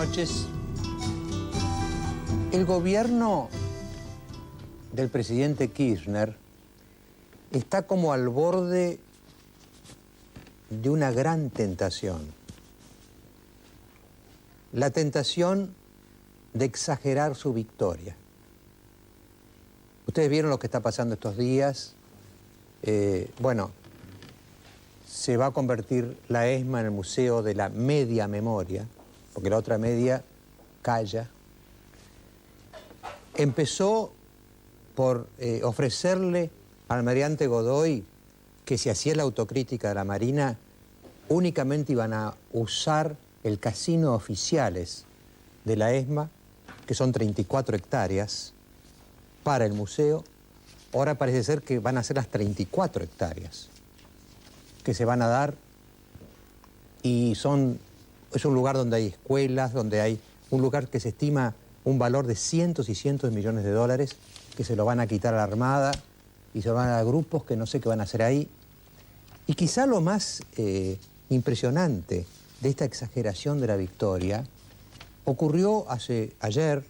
noches. El gobierno del presidente Kirchner está como al borde de una gran tentación. La tentación de exagerar su victoria. Ustedes vieron lo que está pasando estos días. Bueno, se va a convertir la ESMA en el Museo de la Media Memoria, porque la otra media calla. Empezó por ofrecerle al almirante Godoy que si hacía la autocrítica de la Marina, únicamente iban a usar el casino oficiales de la ESMA, que son 34 hectáreas, para el museo. Ahora parece ser que van a ser las 34 hectáreas que se van a dar, y es un lugar donde hay escuelas, donde hay un lugar que se estima un valor de cientos y cientos de millones de dólares, que se lo van a quitar a la Armada y se lo van a dar a grupos que no sé qué van a hacer ahí. Y quizá lo más impresionante de esta exageración de la victoria ocurrió ayer,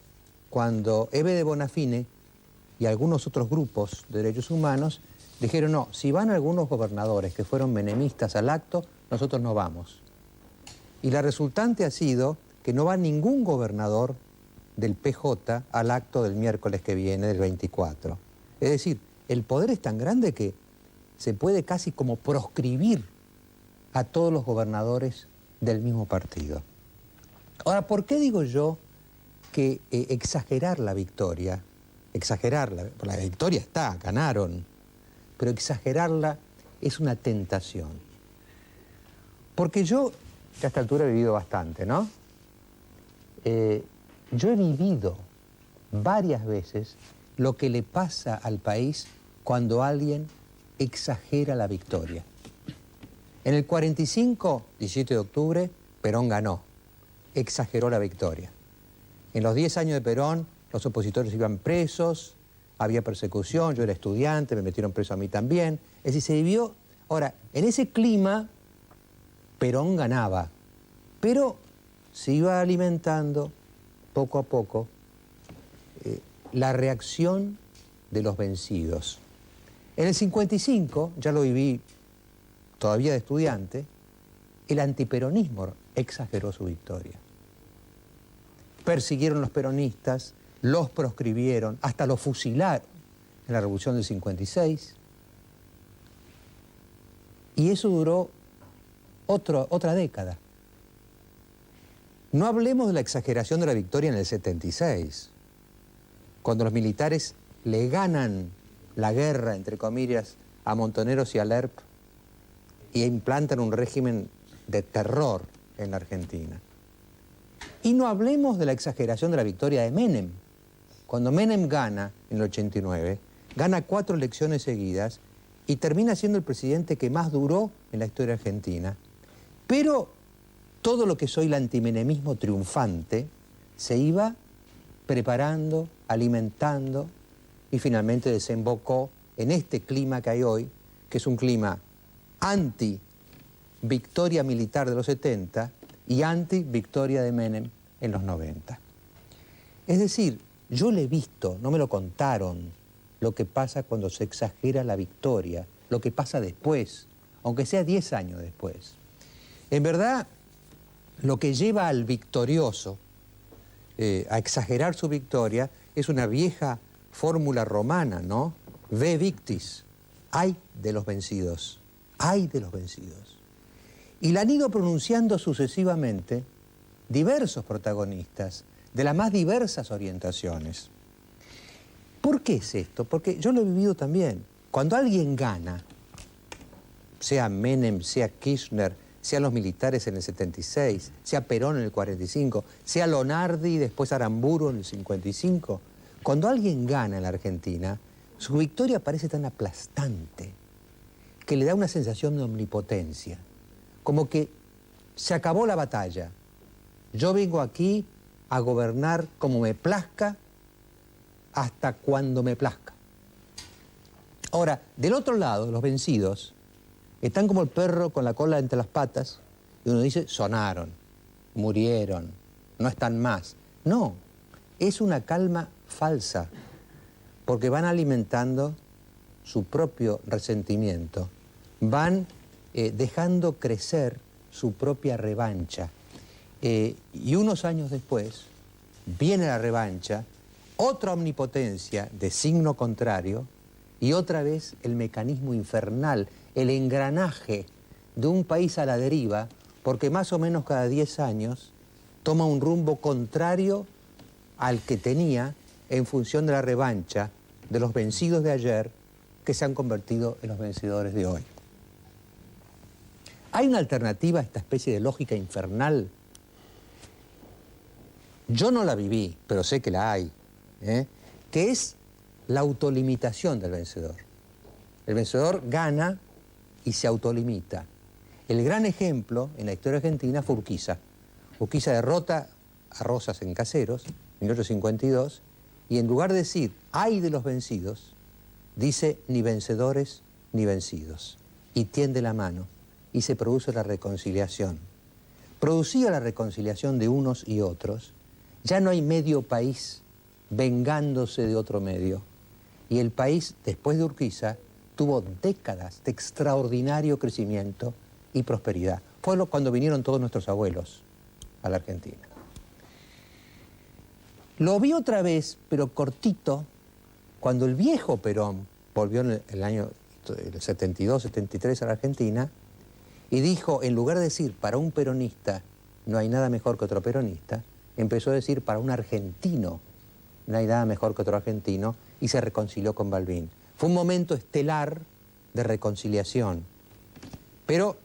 cuando Ebe de Bonafine y algunos otros grupos de derechos humanos dijeron: no, si van algunos gobernadores que fueron menemistas al acto, nosotros no vamos. Y la resultante ha sido que no va ningún gobernador del PJ al acto del miércoles que viene, del 24. Es decir, el poder es tan grande que se puede casi como proscribir a todos los gobernadores del mismo partido. Ahora, ¿por qué digo yo que exagerar la victoria, porque la victoria está, ganaron, pero exagerarla es una tentación? Porque yo, a esta altura, he vivido bastante, ¿no? Yo he vivido varias veces lo que le pasa al país cuando alguien exagera la victoria. En el 45, 17 de octubre, Perón ganó, exageró la victoria. En los 10 años de Perón, los opositores iban presos, había persecución, yo era estudiante, me metieron preso a mí también. Es decir, se vivió. Ahora, en ese clima, Perón ganaba, pero se iba alimentando poco a poco la reacción de los vencidos. En el 55, ya lo viví todavía de estudiante, el antiperonismo exageró su victoria. Persiguieron a los peronistas, los proscribieron, hasta los fusilaron en la Revolución del 56. Y eso duró otra década. No hablemos de la exageración de la victoria en el 76, cuando los militares le ganan la guerra, entre comillas, a Montoneros y a Lerp y implantan un régimen de terror en la Argentina. Y no hablemos de la exageración de la victoria de Menem. Cuando Menem gana en el 89, gana 4 elecciones seguidas y termina siendo el presidente que más duró en la historia argentina. Pero todo lo que soy el antimenemismo triunfante se iba preparando, alimentando y finalmente desembocó en este clima que hay hoy, que es un clima anti-victoria militar de los 70 y anti-victoria de Menem en los 90. Es decir, yo le he visto, no me lo contaron, lo que pasa cuando se exagera la victoria, lo que pasa después, aunque sea 10 años después. En verdad, lo que lleva al victorioso a exagerar su victoria es una vieja fórmula romana, ¿no? Ve victis, ay de los vencidos, ay de los vencidos. Y la han ido pronunciando sucesivamente diversos protagonistas de las más diversas orientaciones. ¿Por qué es esto? Porque yo lo he vivido también. Cuando alguien gana, sea Menem, sea Kirchner, sea los militares en el 76, sea Perón en el 45, sea Lonardi y después Aramburu en el 55, cuando alguien gana en la Argentina, su victoria parece tan aplastante que le da una sensación de omnipotencia, como que se acabó la batalla. Yo vengo aquí a gobernar como me plazca, hasta cuando me plazca. Ahora, del otro lado, los vencidos están como el perro con la cola entre las patas, y uno dice: sonaron, murieron, no están más. No, es una calma falsa, porque van alimentando su propio resentimiento, van dejando crecer su propia revancha. Y unos años después viene la revancha, otra omnipotencia de signo contrario y otra vez el mecanismo infernal, el engranaje de un país a la deriva, porque más o menos cada 10 años toma un rumbo contrario al que tenía en función de la revancha de los vencidos de ayer que se han convertido en los vencedores de hoy. ¿Hay una alternativa a esta especie de lógica infernal? Yo no la viví, pero sé que la hay, que es la autolimitación del vencedor. El vencedor gana y se autolimita. El gran ejemplo en la historia argentina fue Urquiza. Urquiza derrota a Rosas en Caseros, en 1852, y en lugar de decir ay de los vencidos, dice ni vencedores ni vencidos, y tiende la mano, y se produce la reconciliación. Producida la reconciliación de unos y otros, ya no hay medio país vengándose de otro medio, y el país, después de Urquiza, tuvo décadas de extraordinario crecimiento y prosperidad. Fue cuando vinieron todos nuestros abuelos a la Argentina. Lo vi otra vez, pero cortito, cuando el viejo Perón volvió en el año 72, 73 a la Argentina, y dijo, en lugar de decir para un peronista no hay nada mejor que otro peronista, empezó a decir para un argentino no hay nada mejor que otro argentino, y se reconcilió con Balbín. Fue un momento estelar de reconciliación, pero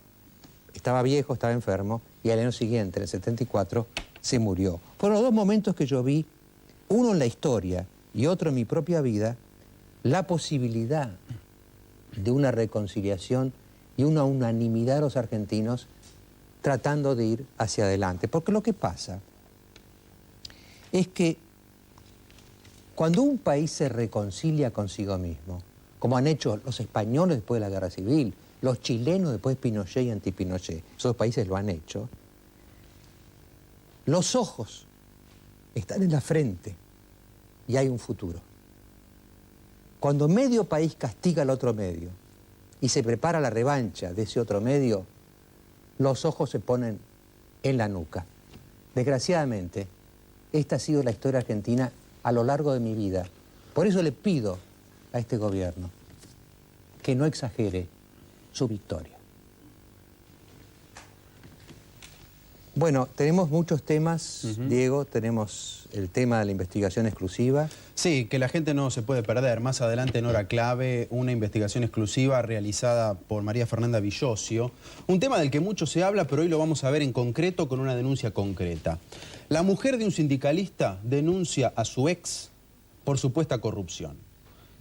estaba viejo, estaba enfermo, y al año siguiente, en el 74, se murió. Fueron los dos momentos que yo vi, uno en la historia y otro en mi propia vida, la posibilidad de una reconciliación y una unanimidad de los argentinos tratando de ir hacia adelante. Porque lo que pasa es que cuando un país se reconcilia consigo mismo, como han hecho los españoles después de la Guerra Civil, los chilenos después de Pinochet y anti-Pinochet, esos países lo han hecho, los ojos están en la frente y hay un futuro. Cuando medio país castiga al otro medio y se prepara la revancha de ese otro medio, los ojos se ponen en la nuca. Desgraciadamente, esta ha sido la historia argentina a lo largo de mi vida. Por eso le pido a este gobierno que no exagere su victoria. Bueno, tenemos muchos temas, Diego. Tenemos el tema de la investigación exclusiva. Sí, que la gente no se puede perder. Más adelante, en hora clave, una investigación exclusiva realizada por María Fernanda Villosio. Un tema del que mucho se habla, pero hoy lo vamos a ver en concreto con una denuncia concreta. La mujer de un sindicalista denuncia a su ex por supuesta corrupción.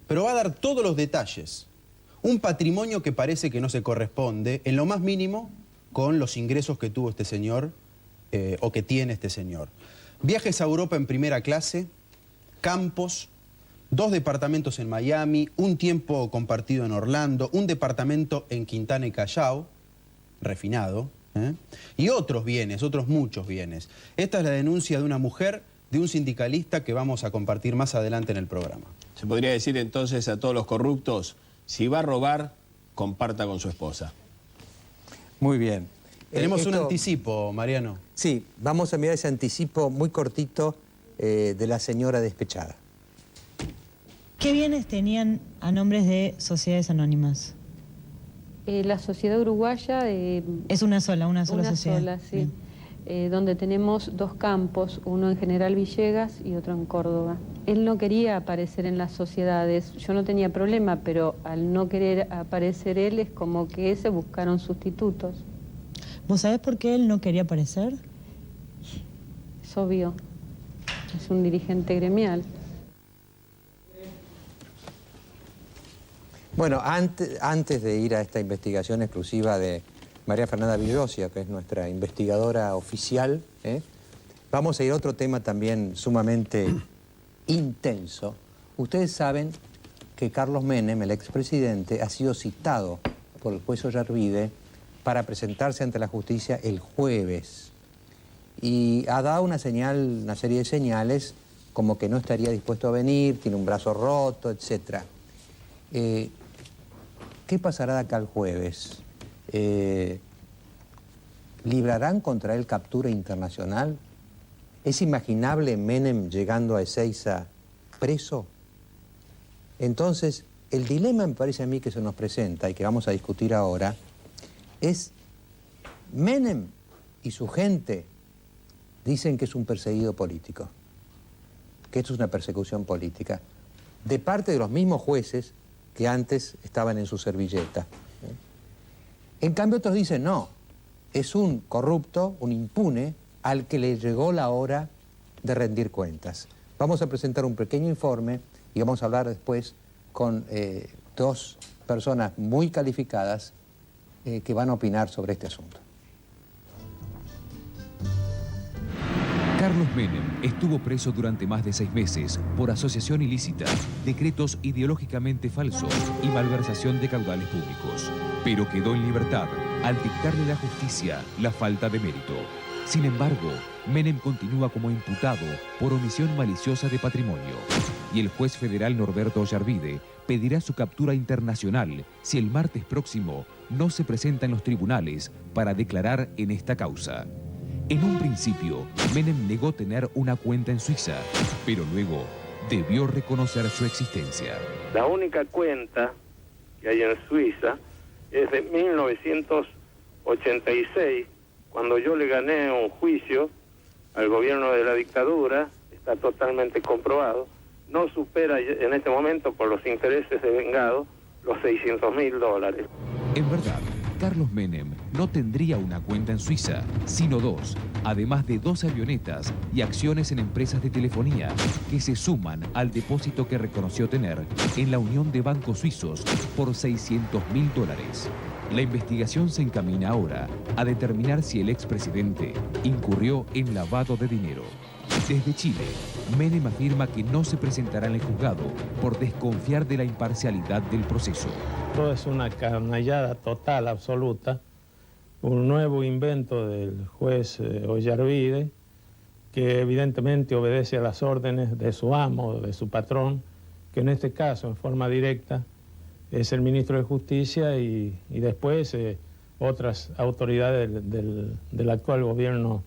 Pero va a dar todos los detalles. Un patrimonio que parece que no se corresponde, en lo más mínimo, con los ingresos que tuvo este señor o que tiene este señor. Viajes a Europa en primera clase, campos, 2 departamentos en Miami, un tiempo compartido en Orlando, un departamento en Quintana y Callao, refinado, y otros bienes, otros muchos bienes. Esta es la denuncia de una mujer, de un sindicalista que vamos a compartir más adelante en el programa. Se podría decir entonces a todos los corruptos, si va a robar, comparta con su esposa. Muy bien. Tenemos un anticipo, Mariano. Sí, vamos a mirar ese anticipo muy cortito de la señora despechada. ¿Qué bienes tenían a nombres de sociedades anónimas? La sociedad uruguaya... Es una sola sociedad. Una sola, sí. Donde tenemos 2 campos, uno en General Villegas y otro en Córdoba. Él no quería aparecer en las sociedades, yo no tenía problema, pero al no querer aparecer él es como que se buscaron sustitutos. ¿Vos sabés por qué él no quería aparecer? Es obvio, es un dirigente gremial. Bueno, antes de ir a esta investigación exclusiva de María Fernanda Villosio, que es nuestra investigadora oficial, vamos a ir a otro tema también sumamente intenso. Ustedes saben que Carlos Menem, el expresidente, ha sido citado por el juez Ollarvide para presentarse ante la justicia el jueves. y ha dado una serie de señales como que no estaría dispuesto a venir, tiene un brazo roto, etc. ¿Qué pasará de acá al jueves? ¿Librarán contra él captura internacional? ¿Es imaginable Menem llegando a Ezeiza preso? Entonces, el dilema me parece a mí que se nos presenta y que vamos a discutir ahora es Menem y su gente dicen que es un perseguido político, que esto es una persecución política, de parte de los mismos jueces que antes estaban en su servilleta. En cambio otros dicen no, es un corrupto, un impune, al que le llegó la hora de rendir cuentas. Vamos a presentar un pequeño informe y vamos a hablar después con dos personas muy calificadas que van a opinar sobre este asunto. Carlos Menem estuvo preso durante más de 6 meses por asociación ilícita, decretos ideológicamente falsos y malversación de caudales públicos. Pero quedó en libertad al dictarle la justicia la falta de mérito. Sin embargo, Menem continúa como imputado por omisión maliciosa de patrimonio. Y el juez federal Norberto Ollarvide pedirá su captura internacional si el martes próximo no se presenta en los tribunales para declarar en esta causa. En un principio, Menem negó tener una cuenta en Suiza, pero luego debió reconocer su existencia. La única cuenta que hay en Suiza es de 1986, cuando yo le gané un juicio al gobierno de la dictadura, está totalmente comprobado, no supera en este momento por los intereses de vengado los $600.000. En verdad, Carlos Menem no tendría una cuenta en Suiza, sino 2, además de 2 avionetas y acciones en empresas de telefonía que se suman al depósito que reconoció tener en la Unión de Bancos Suizos por $600.000. La investigación se encamina ahora a determinar si el expresidente incurrió en lavado de dinero. Desde Chile, Menem afirma que no se presentará en el juzgado por desconfiar de la imparcialidad del proceso. Todo es una canallada total, absoluta, un nuevo invento del juez Ollarvide, que evidentemente obedece a las órdenes de su amo, de su patrón, que en este caso, en forma directa, es el ministro de Justicia y después otras autoridades del actual gobierno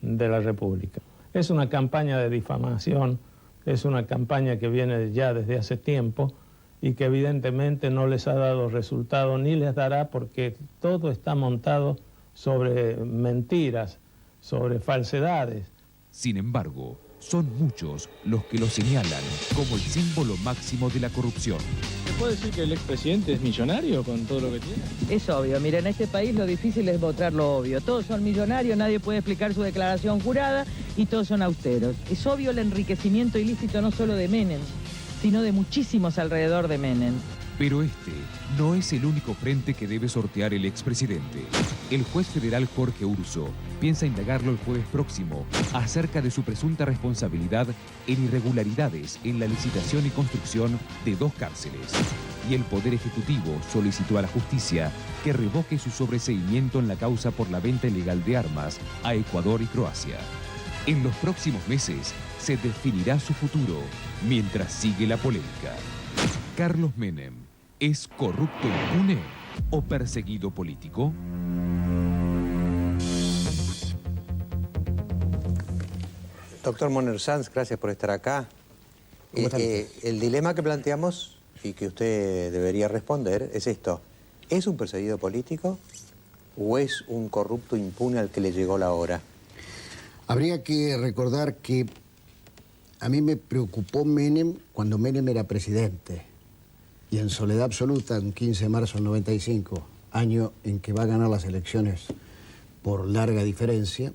de la República. Es una campaña de difamación, es una campaña que viene ya desde hace tiempo y que evidentemente no les ha dado resultado ni les dará, porque todo está montado sobre mentiras, sobre falsedades. Sin embargo, son muchos los que lo señalan como el símbolo máximo de la corrupción. ¿Se puede decir que el expresidente es millonario con todo lo que tiene? Es obvio, mira, en este país lo difícil es mostrar lo obvio. Todos son millonarios, nadie puede explicar su declaración jurada y todos son austeros. Es obvio el enriquecimiento ilícito no solo de Menem, sino de muchísimos alrededor de Menem. Pero este no es el único frente que debe sortear el expresidente. El juez federal Jorge Urso piensa indagarlo el jueves próximo acerca de su presunta responsabilidad en irregularidades en la licitación y construcción de 2 cárceles. Y el Poder Ejecutivo solicitó a la justicia que revoque su sobreseimiento en la causa por la venta ilegal de armas a Ecuador y Croacia. En los próximos meses se definirá su futuro mientras sigue la polémica. Carlos Menem, ¿es corrupto impune o perseguido político? Doctor Moner Sanz, gracias por estar acá. El dilema que planteamos y que usted debería responder es esto. ¿Es un perseguido político o es un corrupto impune al que le llegó la hora? Habría que recordar que a mí me preocupó Menem cuando Menem era presidente. Y en soledad absoluta, el 15 de marzo del 95, año en que va a ganar las elecciones por larga diferencia,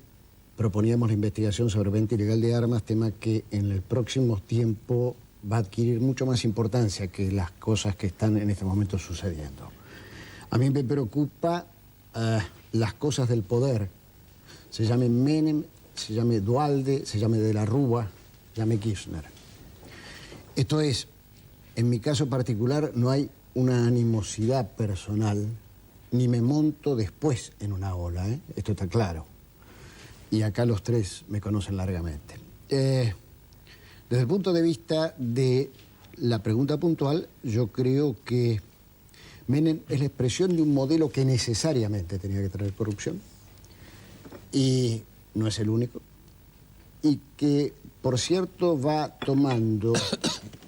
proponíamos la investigación sobre venta ilegal de armas, tema que en el próximo tiempo va a adquirir mucho más importancia que las cosas que están en este momento sucediendo. A mí me preocupa las cosas del poder. Se llame Menem, se llame Duhalde, se llame De la Rúa, se llame Kirchner. Esto es, en mi caso particular, no hay una animosidad personal, ni me monto después en una ola, esto está claro. y acá los tres me conocen largamente. Desde el punto de vista de la pregunta puntual, yo creo que Menem es la expresión de un modelo que necesariamente tenía que traer corrupción, y no es el único, y que, por cierto, va tomando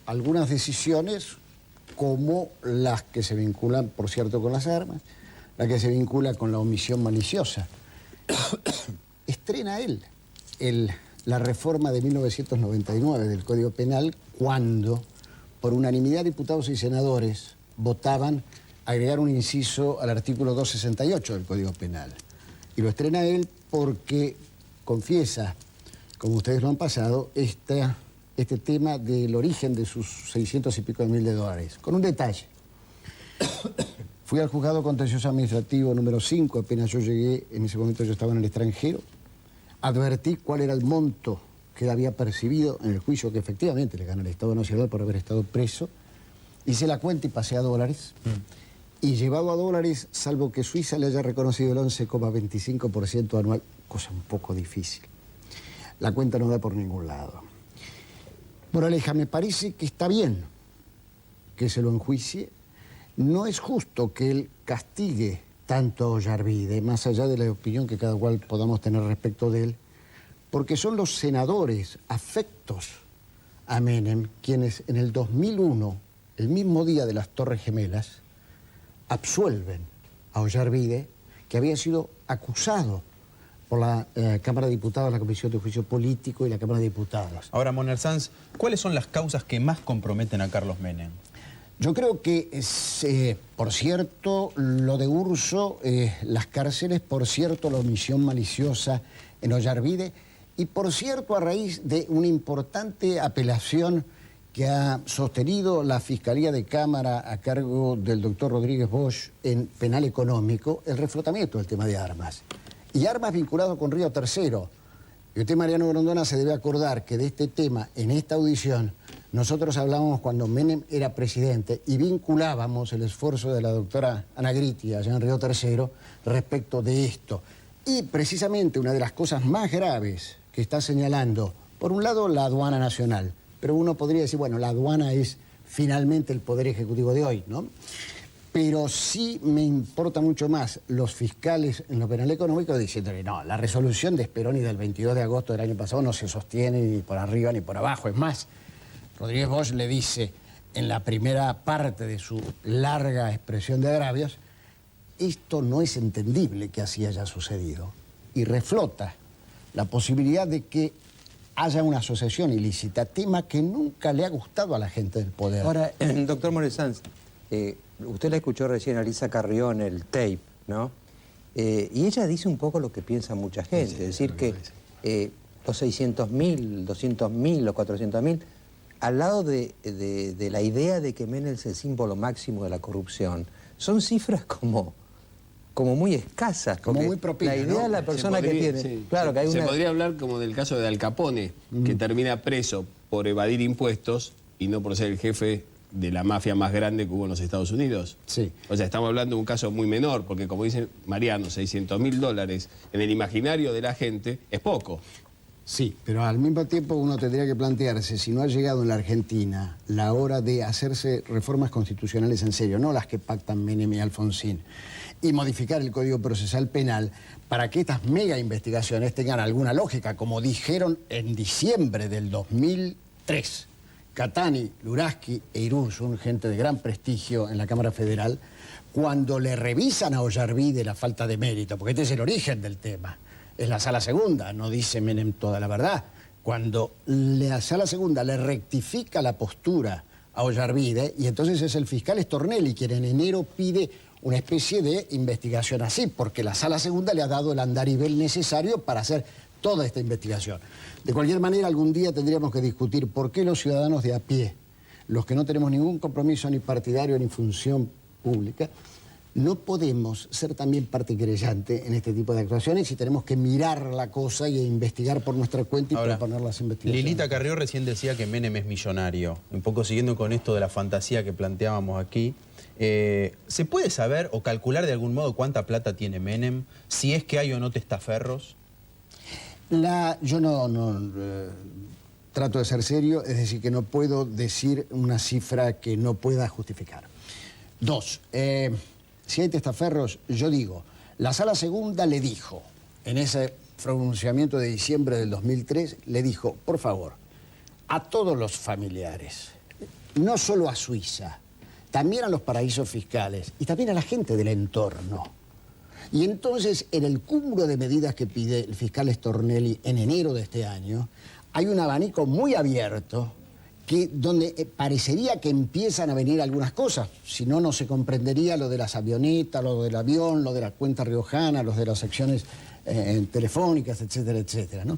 algunas decisiones como las que se vinculan, por cierto, con las armas, la que se vincula con la omisión maliciosa. Estrena él la reforma de 1999 del Código Penal cuando, por unanimidad, diputados y senadores votaban agregar un inciso al artículo 268 del Código Penal. Y lo estrena él porque confiesa, como ustedes lo han pasado, este tema del origen de sus 600 y pico de mil de dólares. Con un detalle. Fui al juzgado contencioso administrativo número 5, apenas yo llegué, en ese momento yo estaba en el extranjero. Advertí cuál era el monto que él había percibido en el juicio que efectivamente le gana el Estado Nacional por haber estado preso. Hice la cuenta y pasé a dólares. Y llevado a dólares, salvo que Suiza le haya reconocido el 11,25% anual, cosa un poco difícil. La cuenta no da por ningún lado. Moraleja, me parece que está bien que se lo enjuicie. No es justo que él castigue tanto a Ollarvide, más allá de la opinión que cada cual podamos tener respecto de él, porque son los senadores afectos a Menem quienes en el 2001, el mismo día de las Torres Gemelas, absuelven a Ollarvide, que había sido acusado por la Cámara de Diputados, la Comisión de Juicio Político y la Cámara de Diputados. Ahora, Moner Sanz, ¿cuáles son las causas que más comprometen a Carlos Menem? Yo creo que, por cierto, lo de Urso, las cárceles, por cierto, la omisión maliciosa en Ollarvide, y por cierto, a raíz de una importante apelación que ha sostenido la Fiscalía de Cámara a cargo del doctor Rodríguez Bosch en penal económico, el reflotamiento del tema de armas. Y armas vinculado con Río Tercero. Y usted, Mariano Grondona, se debe acordar que de este tema, en esta audición, nosotros hablábamos cuando Menem era presidente y vinculábamos el esfuerzo de la doctora Ana Gritti allá en Río Tercero respecto de esto. Y precisamente una de las cosas más graves que está señalando, por un lado, la aduana nacional, pero uno podría decir, bueno, la aduana es finalmente el poder ejecutivo de hoy, ¿no? Pero sí me importa mucho más los fiscales en lo penal económico diciéndole, no, la resolución de Speroni del 22 de agosto del año pasado no se sostiene ni por arriba ni por abajo. Es más, Rodríguez Bosch le dice en la primera parte de su larga expresión de agravios, esto no es entendible que así haya sucedido. Y reflota la posibilidad de que haya una asociación ilícita, tema que nunca le ha gustado a la gente del poder. Ahora, doctor Moner Sanz, usted la escuchó recién a Lisa Carrión, el tape, ¿no? Y ella dice un poco lo que piensa mucha gente, es decir, que los 600.000, 200.000 o 400.000, al lado de la idea de que Menem es el símbolo máximo de la corrupción, son cifras como muy escasas. Como muy propias, la idea, ¿no? De la persona que tiene. Sí, claro, que hay se podría hablar como del caso de Al Capone, que termina preso por evadir impuestos y no por ser el jefe de la mafia más grande que hubo en los Estados Unidos. Sí. O sea, estamos hablando de un caso muy menor, porque como dice Mariano, 600.000 dólares en el imaginario de la gente es poco. Sí, pero al mismo tiempo uno tendría que plantearse si no ha llegado en la Argentina la hora de hacerse reformas constitucionales en serio, no las que pactan Menem y Alfonsín, y modificar el Código Procesal Penal para que estas mega investigaciones tengan alguna lógica, como dijeron en diciembre del 2003. Catani, Luraski e Irursun, gente de gran prestigio en la Cámara Federal, cuando le revisan a Ollarvide la falta de mérito, porque este es el origen del tema, es la Sala Segunda, no dice Menem toda la verdad. Cuando la Sala Segunda le rectifica la postura a Ollarvide, y entonces es el fiscal Stornelli quien en enero pide una especie de investigación así, porque la Sala Segunda le ha dado el andarivel necesario para hacer toda esta investigación. De cualquier manera, algún día tendríamos que discutir por qué los ciudadanos de a pie, los que no tenemos ningún compromiso ni partidario ni función pública, no podemos ser también parte querellante en este tipo de actuaciones y tenemos que mirar la cosa y investigar por nuestra cuenta y proponer las investigaciones. Lilita Carrió recién decía que Menem es millonario. Un poco siguiendo con esto de la fantasía que planteábamos aquí, ¿se puede saber o calcular de algún modo cuánta plata tiene Menem? Si es que hay o no testaferros. Yo no trato de ser serio, es decir, que no puedo decir una cifra que no pueda justificar. 2, si hay testaferros, yo digo, la Sala Segunda le dijo, en ese pronunciamiento de diciembre del 2003, le dijo, por favor, a todos los familiares, no solo a Suiza, también a los paraísos fiscales y también a la gente del entorno. Y entonces, en el cúmulo de medidas que pide el fiscal Stornelli en enero de este año, hay un abanico muy abierto donde parecería que empiezan a venir algunas cosas. Si no, no se comprendería lo de las avionetas, lo del avión, lo de la cuenta riojana, lo de las acciones telefónicas, etcétera, etcétera, ¿no?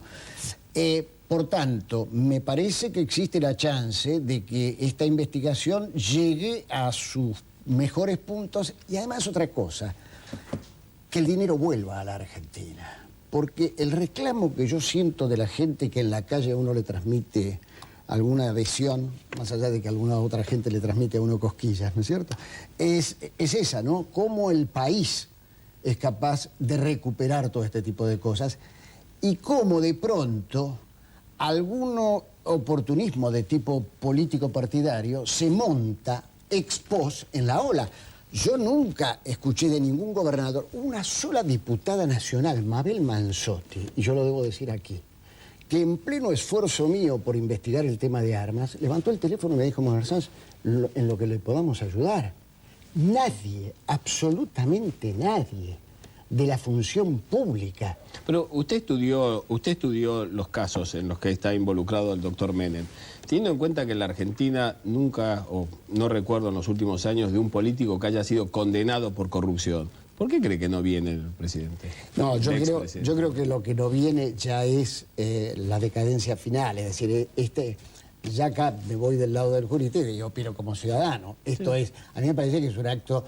Por tanto, me parece que existe la chance de que esta investigación llegue a sus mejores puntos y además otra cosa, que el dinero vuelva a la Argentina. Porque el reclamo que yo siento de la gente que en la calle a uno le transmite alguna adhesión, más allá de que alguna otra gente le transmite a uno cosquillas, ¿no es cierto? Es esa, ¿no? Cómo el país es capaz de recuperar todo este tipo de cosas y cómo de pronto algún oportunismo de tipo político partidario se monta ex post en la ola. Yo nunca escuché de ningún gobernador, una sola diputada nacional, Mabel Manzotti, y yo lo debo decir aquí, que en pleno esfuerzo mío por investigar el tema de armas, levantó el teléfono y me dijo, Moner Sanz, en lo que le podamos ayudar. Nadie, absolutamente nadie, de la función pública. Pero usted estudió los casos en los que está involucrado el doctor Menem. Teniendo en cuenta que en la Argentina nunca, o no recuerdo en los últimos años, de un político que haya sido condenado por corrupción, ¿por qué cree que no viene el presidente? No, yo creo que lo que no viene ya es la decadencia final, es decir, ya acá me voy del lado del jurista y yo opino como ciudadano. Esto es, a mí me parece que es un acto.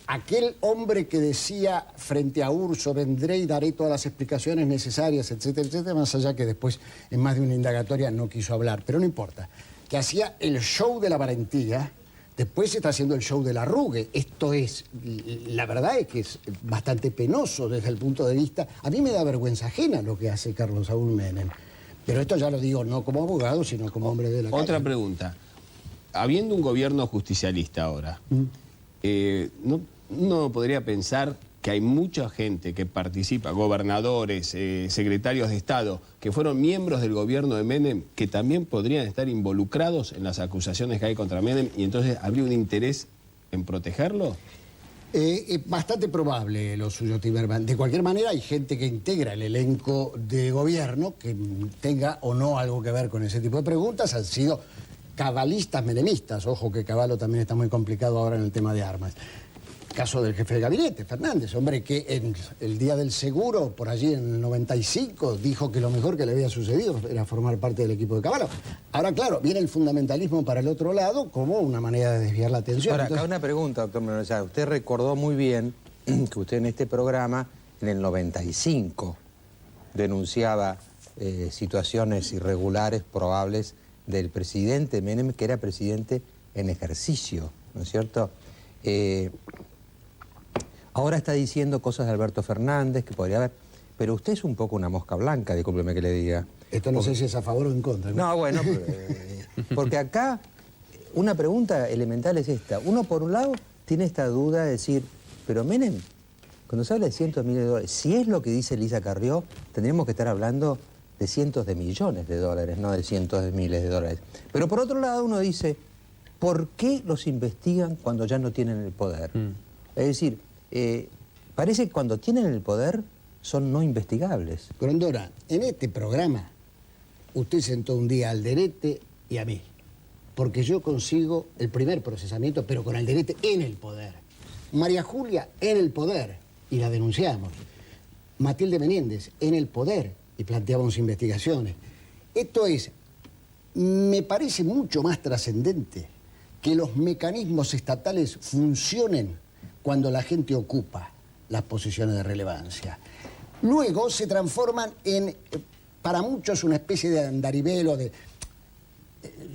Aquel hombre que decía frente a Urso, vendré y daré todas las explicaciones necesarias, etcétera, etcétera, más allá que después en más de una indagatoria no quiso hablar, pero no importa, que hacía el show de la valentía, después se está haciendo el show del arrugue. Esto es, la verdad es que es bastante penoso desde el punto de vista, a mí me da vergüenza ajena lo que hace Carlos Saúl Menem, pero esto ya lo digo no como abogado, sino como hombre de la calle. Otra pregunta, habiendo un gobierno justicialista ahora, ¿no podría pensar que hay mucha gente que participa, gobernadores, secretarios de Estado, que fueron miembros del gobierno de Menem, que también podrían estar involucrados en las acusaciones que hay contra Menem y entonces habría un interés en protegerlo? Es bastante probable lo suyo, Timerman. De cualquier manera, hay gente que integra el elenco de gobierno que tenga o no algo que ver con ese tipo de preguntas. Han sido cabalistas menemistas. Ojo que Caballo también está muy complicado ahora en el tema de armas. Caso del jefe de gabinete, Fernández, hombre que en el día del seguro, por allí en el 95, dijo que lo mejor que le había sucedido era formar parte del equipo de Caballo. Ahora, claro, viene el fundamentalismo para el otro lado como una manera de desviar la atención. Ahora, acá una pregunta, doctor Mendoza. Usted recordó muy bien que usted en este programa, en el 95, denunciaba situaciones irregulares probables del presidente Menem, que era presidente en ejercicio, ¿no es cierto? Ahora está diciendo cosas de Alberto Fernández, que podría haber... Pero usted es un poco una mosca blanca, discúlpeme que le diga. Esto no sé si es a favor o en contra. No, bueno, porque acá una pregunta elemental es esta. Uno, por un lado, tiene esta duda de decir, pero Menem, cuando se habla de cientos de miles de dólares, si es lo que dice Elisa Carrió, tendríamos que estar hablando de cientos de millones de dólares, no de cientos de miles de dólares. Pero por otro lado, uno dice, ¿por qué los investigan cuando ya no tienen el poder? Es decir... parece que cuando tienen el poder son no investigables. Grondona, en este programa usted sentó un día a Alderete y a mí, porque yo consigo el primer procesamiento, pero con Alderete en el poder. María Julia en el poder, y la denunciamos. Matilde Menéndez en el poder, y planteábamos investigaciones. Esto es, me parece mucho más trascendente que los mecanismos estatales funcionen cuando la gente ocupa las posiciones de relevancia. Luego se transforman en, para muchos, una especie de andarivel o de...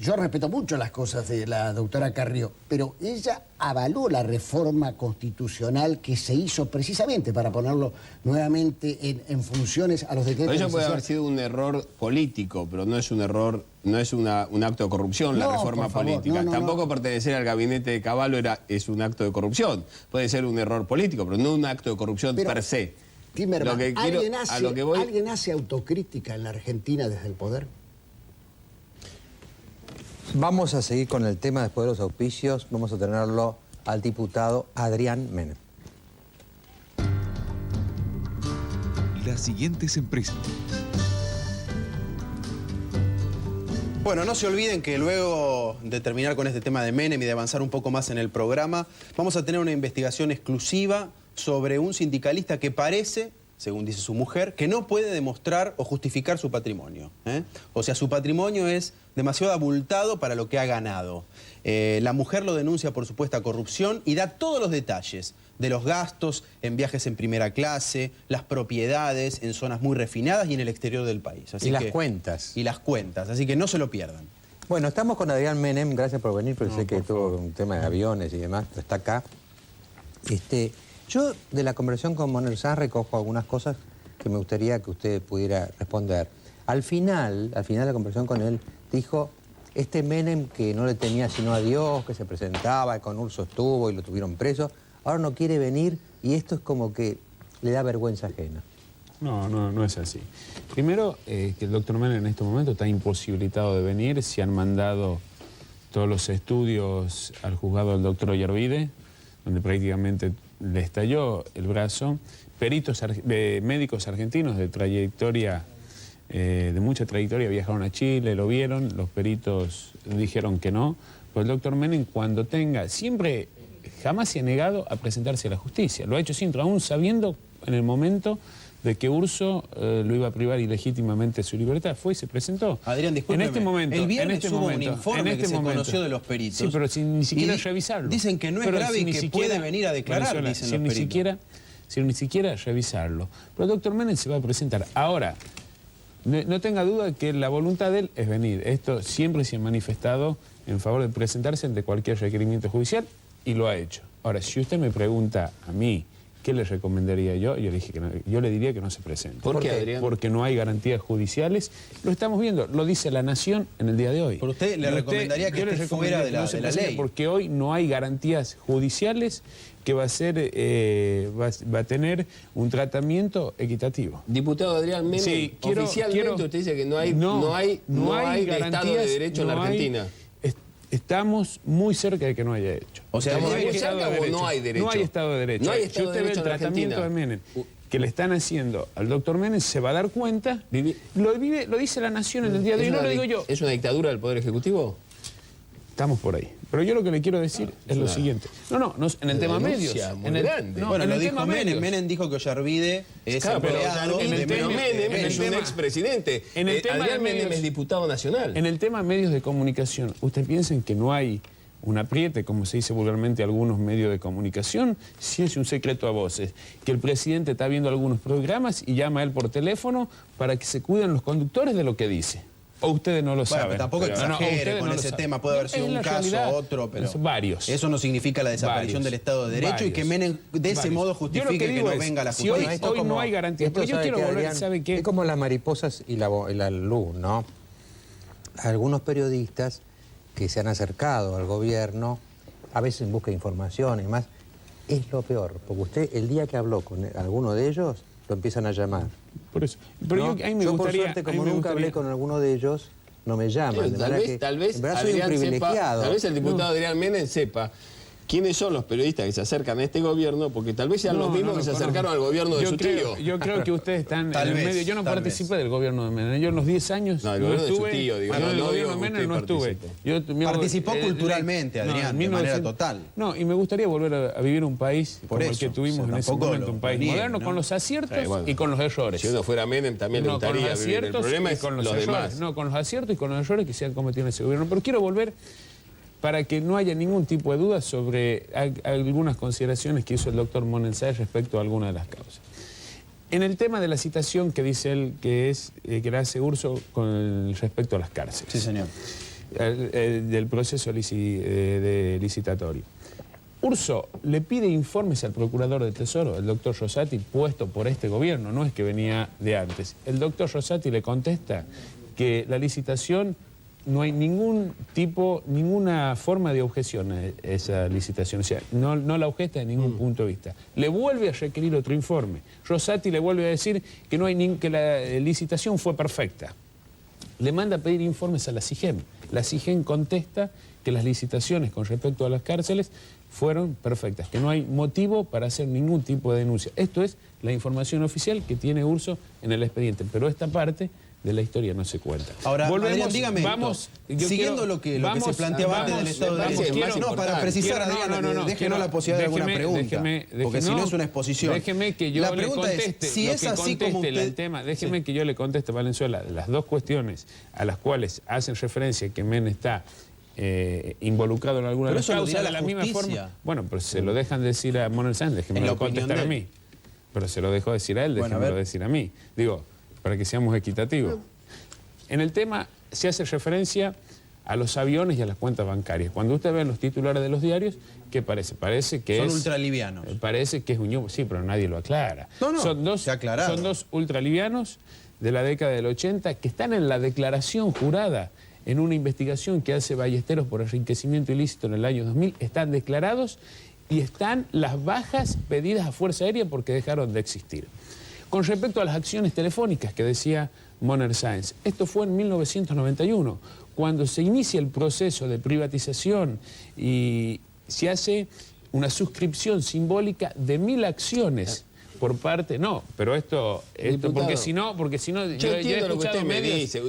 yo respeto mucho las cosas de la doctora Carrió, pero ella avaló la reforma constitucional que se hizo precisamente para ponerlo nuevamente en funciones a los decretos. Eso puede haber sido un error político, pero no es un error, no es un acto de corrupción la reforma política. Tampoco pertenecer al gabinete de Cavallo es un acto de corrupción. Puede ser un error político, pero no un acto de corrupción per se. Timerman, ¿alguien hace autocrítica en la Argentina desde el poder? Vamos a seguir con el tema después de los auspicios. Vamos a tenerlo al diputado Adrián Menem. Las siguientes empresas. Bueno, no se olviden que luego de terminar con este tema de Menem y de avanzar un poco más en el programa, vamos a tener una investigación exclusiva sobre un sindicalista que parece, según dice su mujer, que no puede demostrar o justificar su patrimonio. O sea, su patrimonio es demasiado abultado para lo que ha ganado. La mujer lo denuncia por supuesta corrupción y da todos los detalles de los gastos en viajes en primera clase, las propiedades en zonas muy refinadas y en el exterior del país. Así las cuentas. Y las cuentas, así que no se lo pierdan. Bueno, estamos con Adrián Menem, gracias por venir, pero sé que tuvo un tema de aviones y demás, está acá. Yo de la conversación con Manuel Sanz recojo algunas cosas que me gustaría que usted pudiera responder. Al final de la conversación con él, dijo, este Menem que no le tenía sino a Dios, que se presentaba, con Urso estuvo y lo tuvieron preso, ahora no quiere venir y esto es como que le da vergüenza ajena. No es así. Primero, que el doctor Menem en este momento está imposibilitado de venir. Se han mandado todos los estudios al juzgado del doctor Ollarvide, donde prácticamente le estalló el brazo. Peritos médicos argentinos de trayectoria, de mucha trayectoria, viajaron a Chile, lo vieron, los peritos dijeron que no. Pues el doctor Menem, cuando tenga, jamás se ha negado a presentarse a la justicia. Lo ha hecho siempre, aún sabiendo en el momento de que Urso lo iba a privar ilegítimamente de su libertad. Fue y se presentó. Adrián, discúlpeme. En este momento, el viernes hubo un informe que se conoció de los peritos. Sí, pero sin ni siquiera revisarlo. Dicen que no es grave y que puede venir a declarar, dicen los peritos. Sin ni siquiera revisarlo. Pero el doctor Menem se va a presentar. Ahora, no tenga duda que la voluntad de él es venir. Esto siempre se ha manifestado en favor de presentarse ante cualquier requerimiento judicial y lo ha hecho. Ahora, si usted me pregunta a mí, ¿qué le recomendaría yo? Yo le dije que no, yo le diría que no se presente. ¿Por qué, Adrián? Porque no hay garantías judiciales. Lo estamos viendo, lo dice La Nación en el día de hoy. Pero usted le recomendaría que esté fuera de la ley. Porque hoy no hay garantías judiciales que va a tener un tratamiento equitativo. Diputado Adrián Menem, sí, oficialmente usted dice que no hay Estado de Derecho en la Argentina. Estamos muy cerca de que no haya hecho. O sea, ¿estamos muy cerca o no hay derecho? No hay Estado de Derecho. No hay Estado si usted de Derecho ve el tratamiento de Menem que le están haciendo al doctor Menem, se va a dar cuenta. Lo dice La Nación en el día de hoy, no lo digo yo. ¿Es una dictadura del Poder Ejecutivo? Estamos por ahí. Pero yo lo que le quiero decir es lo siguiente. No, en el tema medios. Bueno, lo dijo Menem. Menem dijo que Ollarvide es empleado. Pero Menem es un expresidente. Adrián Menem es diputado nacional. En el tema medios de comunicación, ¿usted piensa que no hay un apriete, como se dice vulgarmente algunos medios de comunicación? Si es un secreto a voces, que el presidente está viendo algunos programas y llama a él por teléfono para que se cuiden los conductores de lo que dice. O ustedes no lo saben. Pero tampoco exagere con ese tema. Puede haber sido un caso u otro, pero varios. Eso no significa la desaparición del Estado de Derecho y que Menem de ese modo justifique que no venga a la justicia. Si hoy no hay garantías, pero yo quiero volver, ¿sabe qué? Es como las mariposas y la luz, ¿no? Algunos periodistas que se han acercado al gobierno, a veces en busca de información y demás, es lo peor, porque usted el día que habló con alguno de ellos, lo empiezan a llamar. Por eso. Pero ¿no? a mí me gustaría, por suerte, como nunca hablé con alguno de ellos, no me llaman. Tal vez soy un privilegiado. Tal vez el diputado Adrián Menem sepa quiénes son los periodistas que se acercan a este gobierno, porque tal vez sean los mismos que se acercaron al gobierno de su tío. Yo creo que ustedes están en el medio. Yo no participé del gobierno de Menem. Yo en los 10 años no estuve. De su tío, digo, en el gobierno de Menem no estuve. Participó culturalmente, Adrián, de manera total. No, y me gustaría volver a vivir un país como el que tuvimos en ese momento, un país moderno, con los aciertos y con los errores. Si uno fuera Menem también le gustaría vivir. El problema es los demás. No, con los aciertos y con los errores que se han cometido en ese gobierno. Pero quiero volver para que no haya ningún tipo de duda sobre algunas consideraciones que hizo el doctor Menem respecto a algunas de las causas. En el tema de la citación que dice él que le hace Urso con respecto a las cárceles. Sí, señor. del proceso licitatorio. Urso le pide informes al procurador del Tesoro, el doctor Rosati, puesto por este gobierno, no es que venía de antes. El doctor Rosati le contesta que la licitación, no hay ninguna forma de objeción a esa licitación, o sea, no la objeta de ningún punto de vista. Le vuelve a requerir otro informe. Rosati le vuelve a decir que la licitación fue perfecta. Le manda a pedir informes a la SIGEM. La SIGEM contesta que las licitaciones con respecto a las cárceles fueron perfectas, que no hay motivo para hacer ningún tipo de denuncia. Esto es la información oficial que tiene Urso en el expediente, pero esta parte de la historia no se cuenta. Ahora, volvemos, Adrián, dígame siguiendo lo que se planteaba antes del Estado de Derecho. No, para precisar, Adrián, déjenos la posibilidad de alguna pregunta, porque si no es una exposición. Déjeme que yo le conteste, si es así como usted... el tema, déjeme que yo le conteste, Valenzuela, las dos cuestiones a las cuales hacen referencia que Men está involucrado en alguna de las causas de la misma forma. Bueno, pero se lo dejan decir a Moner Sáenz, déjenme lo contestar a mí. Pero se lo dejó decir a él, déjenmelo decir a mí. Digo, para que seamos equitativos. En el tema se hace referencia a los aviones y a las cuentas bancarias. Cuando usted ve los titulares de los diarios, ¿qué parece? Parece que son ultralivianos. Parece que es un... Sí, pero nadie lo aclara. No, son dos ultralivianos de la década del 80 que están en la declaración jurada en una investigación que hace Ballesteros por enriquecimiento ilícito en el año 2000. Están declarados y están las bajas pedidas a Fuerza Aérea porque dejaron de existir. Con respecto a las acciones telefónicas que decía Moner Sáenz, esto fue en 1991, cuando se inicia el proceso de privatización y se hace una suscripción simbólica de 1000 acciones por parte... No, pero esto porque si no... Yo entiendo lo que usted me dice,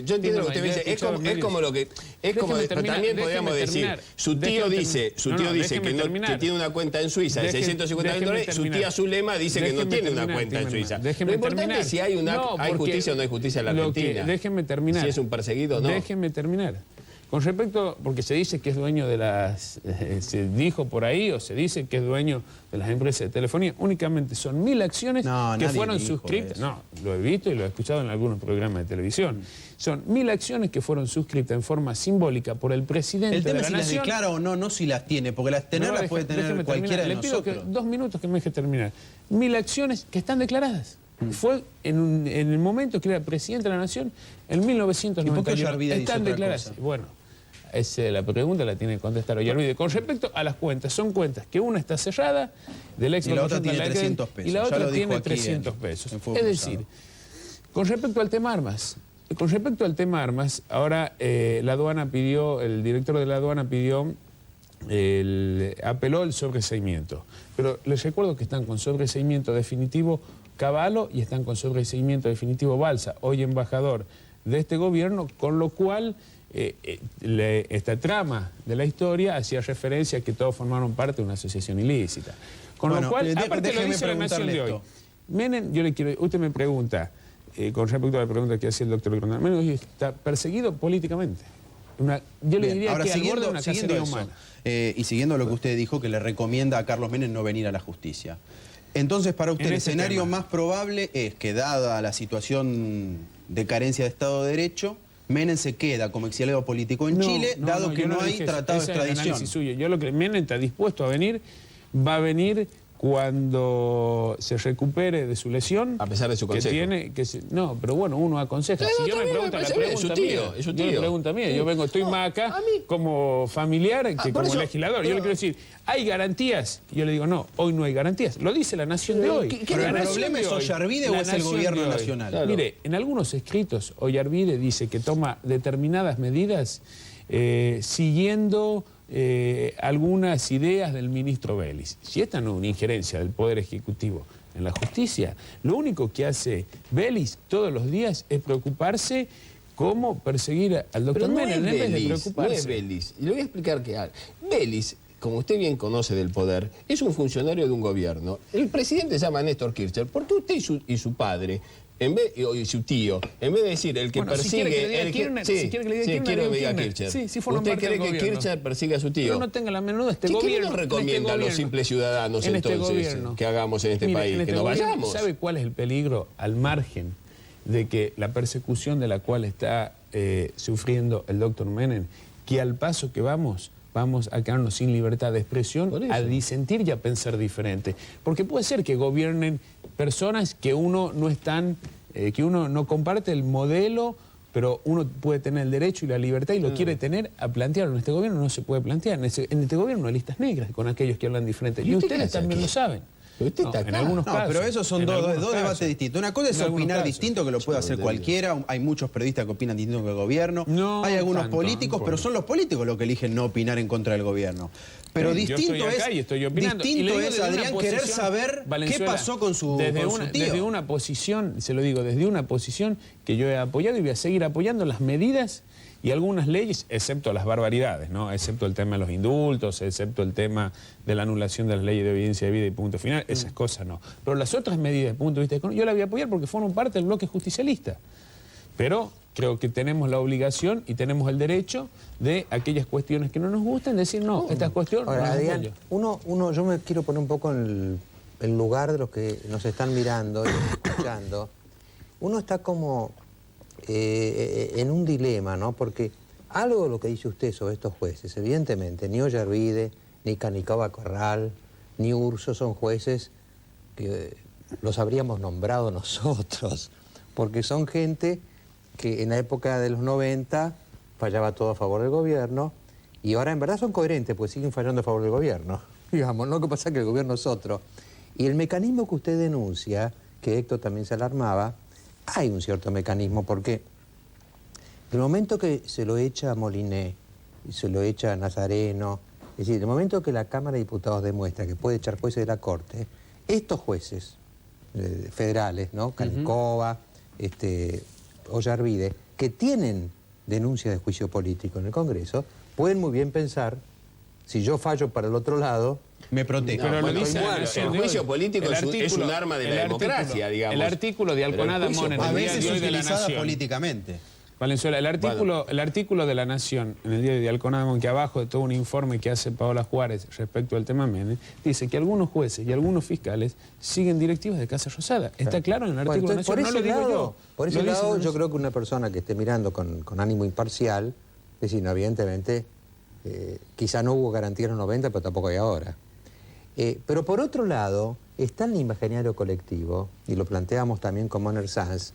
es como lo que... Es como también podríamos decir, su tío dice que tiene una cuenta en Suiza de $650, su tía Zulema dice que no tiene una cuenta en Suiza. Lo importante es si hay justicia o no hay justicia en la Argentina. Déjenme terminar. Si es un perseguido o no. Déjenme terminar. Con respecto, porque se dice que es dueño de las... se dijo por ahí o se dice que es dueño de las empresas de telefonía, únicamente son 1000 acciones que fueron suscritas. No, lo he visto y lo he escuchado en algunos programas de televisión. Son 1000 acciones que fueron suscritas en forma simbólica por el presidente de la Nación. El tema es si las declara o no, no si las tiene, porque las tenerlas puede tener cualquiera de nosotros. Le pido 2 minutos que me deje terminar. 1000 acciones que están declaradas. Fue en el momento que era presidente de la Nación, en 1991. ¿Y por qué Ollarvide están declaradas. Bueno, la pregunta la tiene que contestar Ollarvide. Con respecto a las cuentas, son cuentas que una está cerrada, del ex y la otra tiene 300 pesos. Y la otra tiene 300 pesos. Es decir, con respecto al tema armas, ahora la aduana pidió, el director de la aduana pidió, apeló el sobreseimiento. Pero les recuerdo que están con sobreseimiento definitivo Cavallo y están con sobreseimiento definitivo Balsa, hoy embajador de este gobierno, con lo cual esta trama de la historia hacía referencia a que todos formaron parte de una asociación ilícita. Con lo cual, aparte lo dice la Nación de hoy. Menem, usted me pregunta, con respecto a la pregunta que hacía el doctor Grondona, Menem hoy está perseguido políticamente. Yo le diría que al borde de una cacería humana. Y siguiendo lo que usted dijo, que le recomienda a Carlos Menem no venir a la justicia. Entonces, para usted, el escenario más probable es que, dada la situación de carencia de Estado de Derecho, Menem se queda como exiliado político en Chile, dado que no hay tratado de extradición. Yo lo que Menem está dispuesto a venir, va a venir cuando se recupere de su lesión. A pesar de su consejo. No, pero bueno, uno aconseja. Si yo me pregunto, la pregunta mía. Yo vengo, estoy más acá como familiar que como legislador. Yo le quiero decir, ¿hay garantías? Y yo le digo, no, hoy no hay garantías. Lo dice la Nación de hoy. ¿Pero el problema es Ollarvide o es el gobierno nacional? Claro. Mire, en algunos escritos, Ollarvide dice que toma determinadas medidas siguiendo algunas ideas del ministro Vélez. Si esta no es una injerencia del Poder Ejecutivo en la justicia, lo único que hace Vélez todos los días es preocuparse cómo perseguir al doctor Menem, en vez de preocuparse. No es Vélez. Y le voy a explicar que Vélez, como usted bien conoce del poder, es un funcionario de un gobierno. El presidente se llama Néstor Kirchner, porque usted y su padre, y su tío, en vez de decir el que persigue... Si quiere que le diga Kirchner. ¿Usted cree que Kirchner persigue a su tío? Pero no tenga la menor duda, este gobierno... ¿Qué nos recomienda a los simples ciudadanos entonces que hagamos en este país? Que no vayamos. ¿Sabe cuál es el peligro al margen de que la persecución de la cual está sufriendo el doctor Menem? que al paso que vamos a quedarnos sin libertad de expresión, a disentir y a pensar diferente. Porque puede ser que gobiernen personas que uno no comparte el modelo, pero uno puede tener el derecho y la libertad y lo quiere tener a plantearlo. En este gobierno no se puede plantear. En este gobierno hay listas negras con aquellos que hablan diferente. Y ustedes también lo saben. No, en algunos casos. Pero esos son dos debates distintos. Una cosa es opinar distinto, que lo puede hacer cualquiera. Hay muchos periodistas que opinan distinto que el gobierno. Hay algunos políticos, pero son los políticos los que eligen no opinar en contra del gobierno. Pero distinto es, Adrián, querer saber qué pasó con su tío. Desde una posición, se lo digo, desde una posición que yo he apoyado y voy a seguir apoyando las medidas y algunas leyes, excepto las barbaridades, ¿no? Excepto el tema de los indultos, excepto el tema de la anulación de las leyes de evidencia de vida y punto final, esas cosas no. Pero las otras medidas, desde el punto de vista económico, yo las voy a apoyar porque forman parte del bloque justicialista. Pero creo que tenemos la obligación y tenemos el derecho de aquellas cuestiones que no nos gustan, decir no, estas cuestiones no las apoyo. Yo me quiero poner un poco en el lugar de los que nos están mirando y escuchando. Uno está como en un dilema, ¿no? Porque algo de lo que dice usted sobre estos jueces, evidentemente, ni Ollarvide, ni Canicova Corral, ni Urso son jueces que los habríamos nombrado nosotros, porque son gente que en la época de los 90 fallaba todo a favor del gobierno y ahora en verdad son coherentes, pues siguen fallando a favor del gobierno. Digamos, no, que pasa que el gobierno es otro. Y el mecanismo que usted denuncia, que Héctor también se alarmaba, hay un cierto mecanismo, porque el momento que se lo echa a Moliné y se lo echa a Nazareno, es decir, el momento que la Cámara de Diputados demuestra que puede echar jueces de la Corte, estos jueces federales, ¿no? Canicova, Ollarvide, que tienen denuncia de juicio político en el Congreso, pueden muy bien pensar, si yo fallo para el otro lado, me protejo. No, bueno, el juicio político es un arma de la democracia, digamos. El artículo de Alconada Mon en el día de hoy de la Nación. Políticamente. Valenzuela, el artículo de La Nación, en el diario de Alconada Mon, que abajo de todo un informe que hace Paola Juárez respecto al tema Menem, dice que algunos jueces y algunos fiscales siguen directivas de Casa Rosada. Está claro en el artículo de La Nación, no lo digo yo. Por ese lado, yo creo que una persona que esté mirando con ánimo imparcial, es decir, no, evidentemente, quizá no hubo garantía en los 90, pero tampoco hay ahora. Pero por otro lado, está en el imaginario colectivo, y lo planteamos también con Moner Sanz,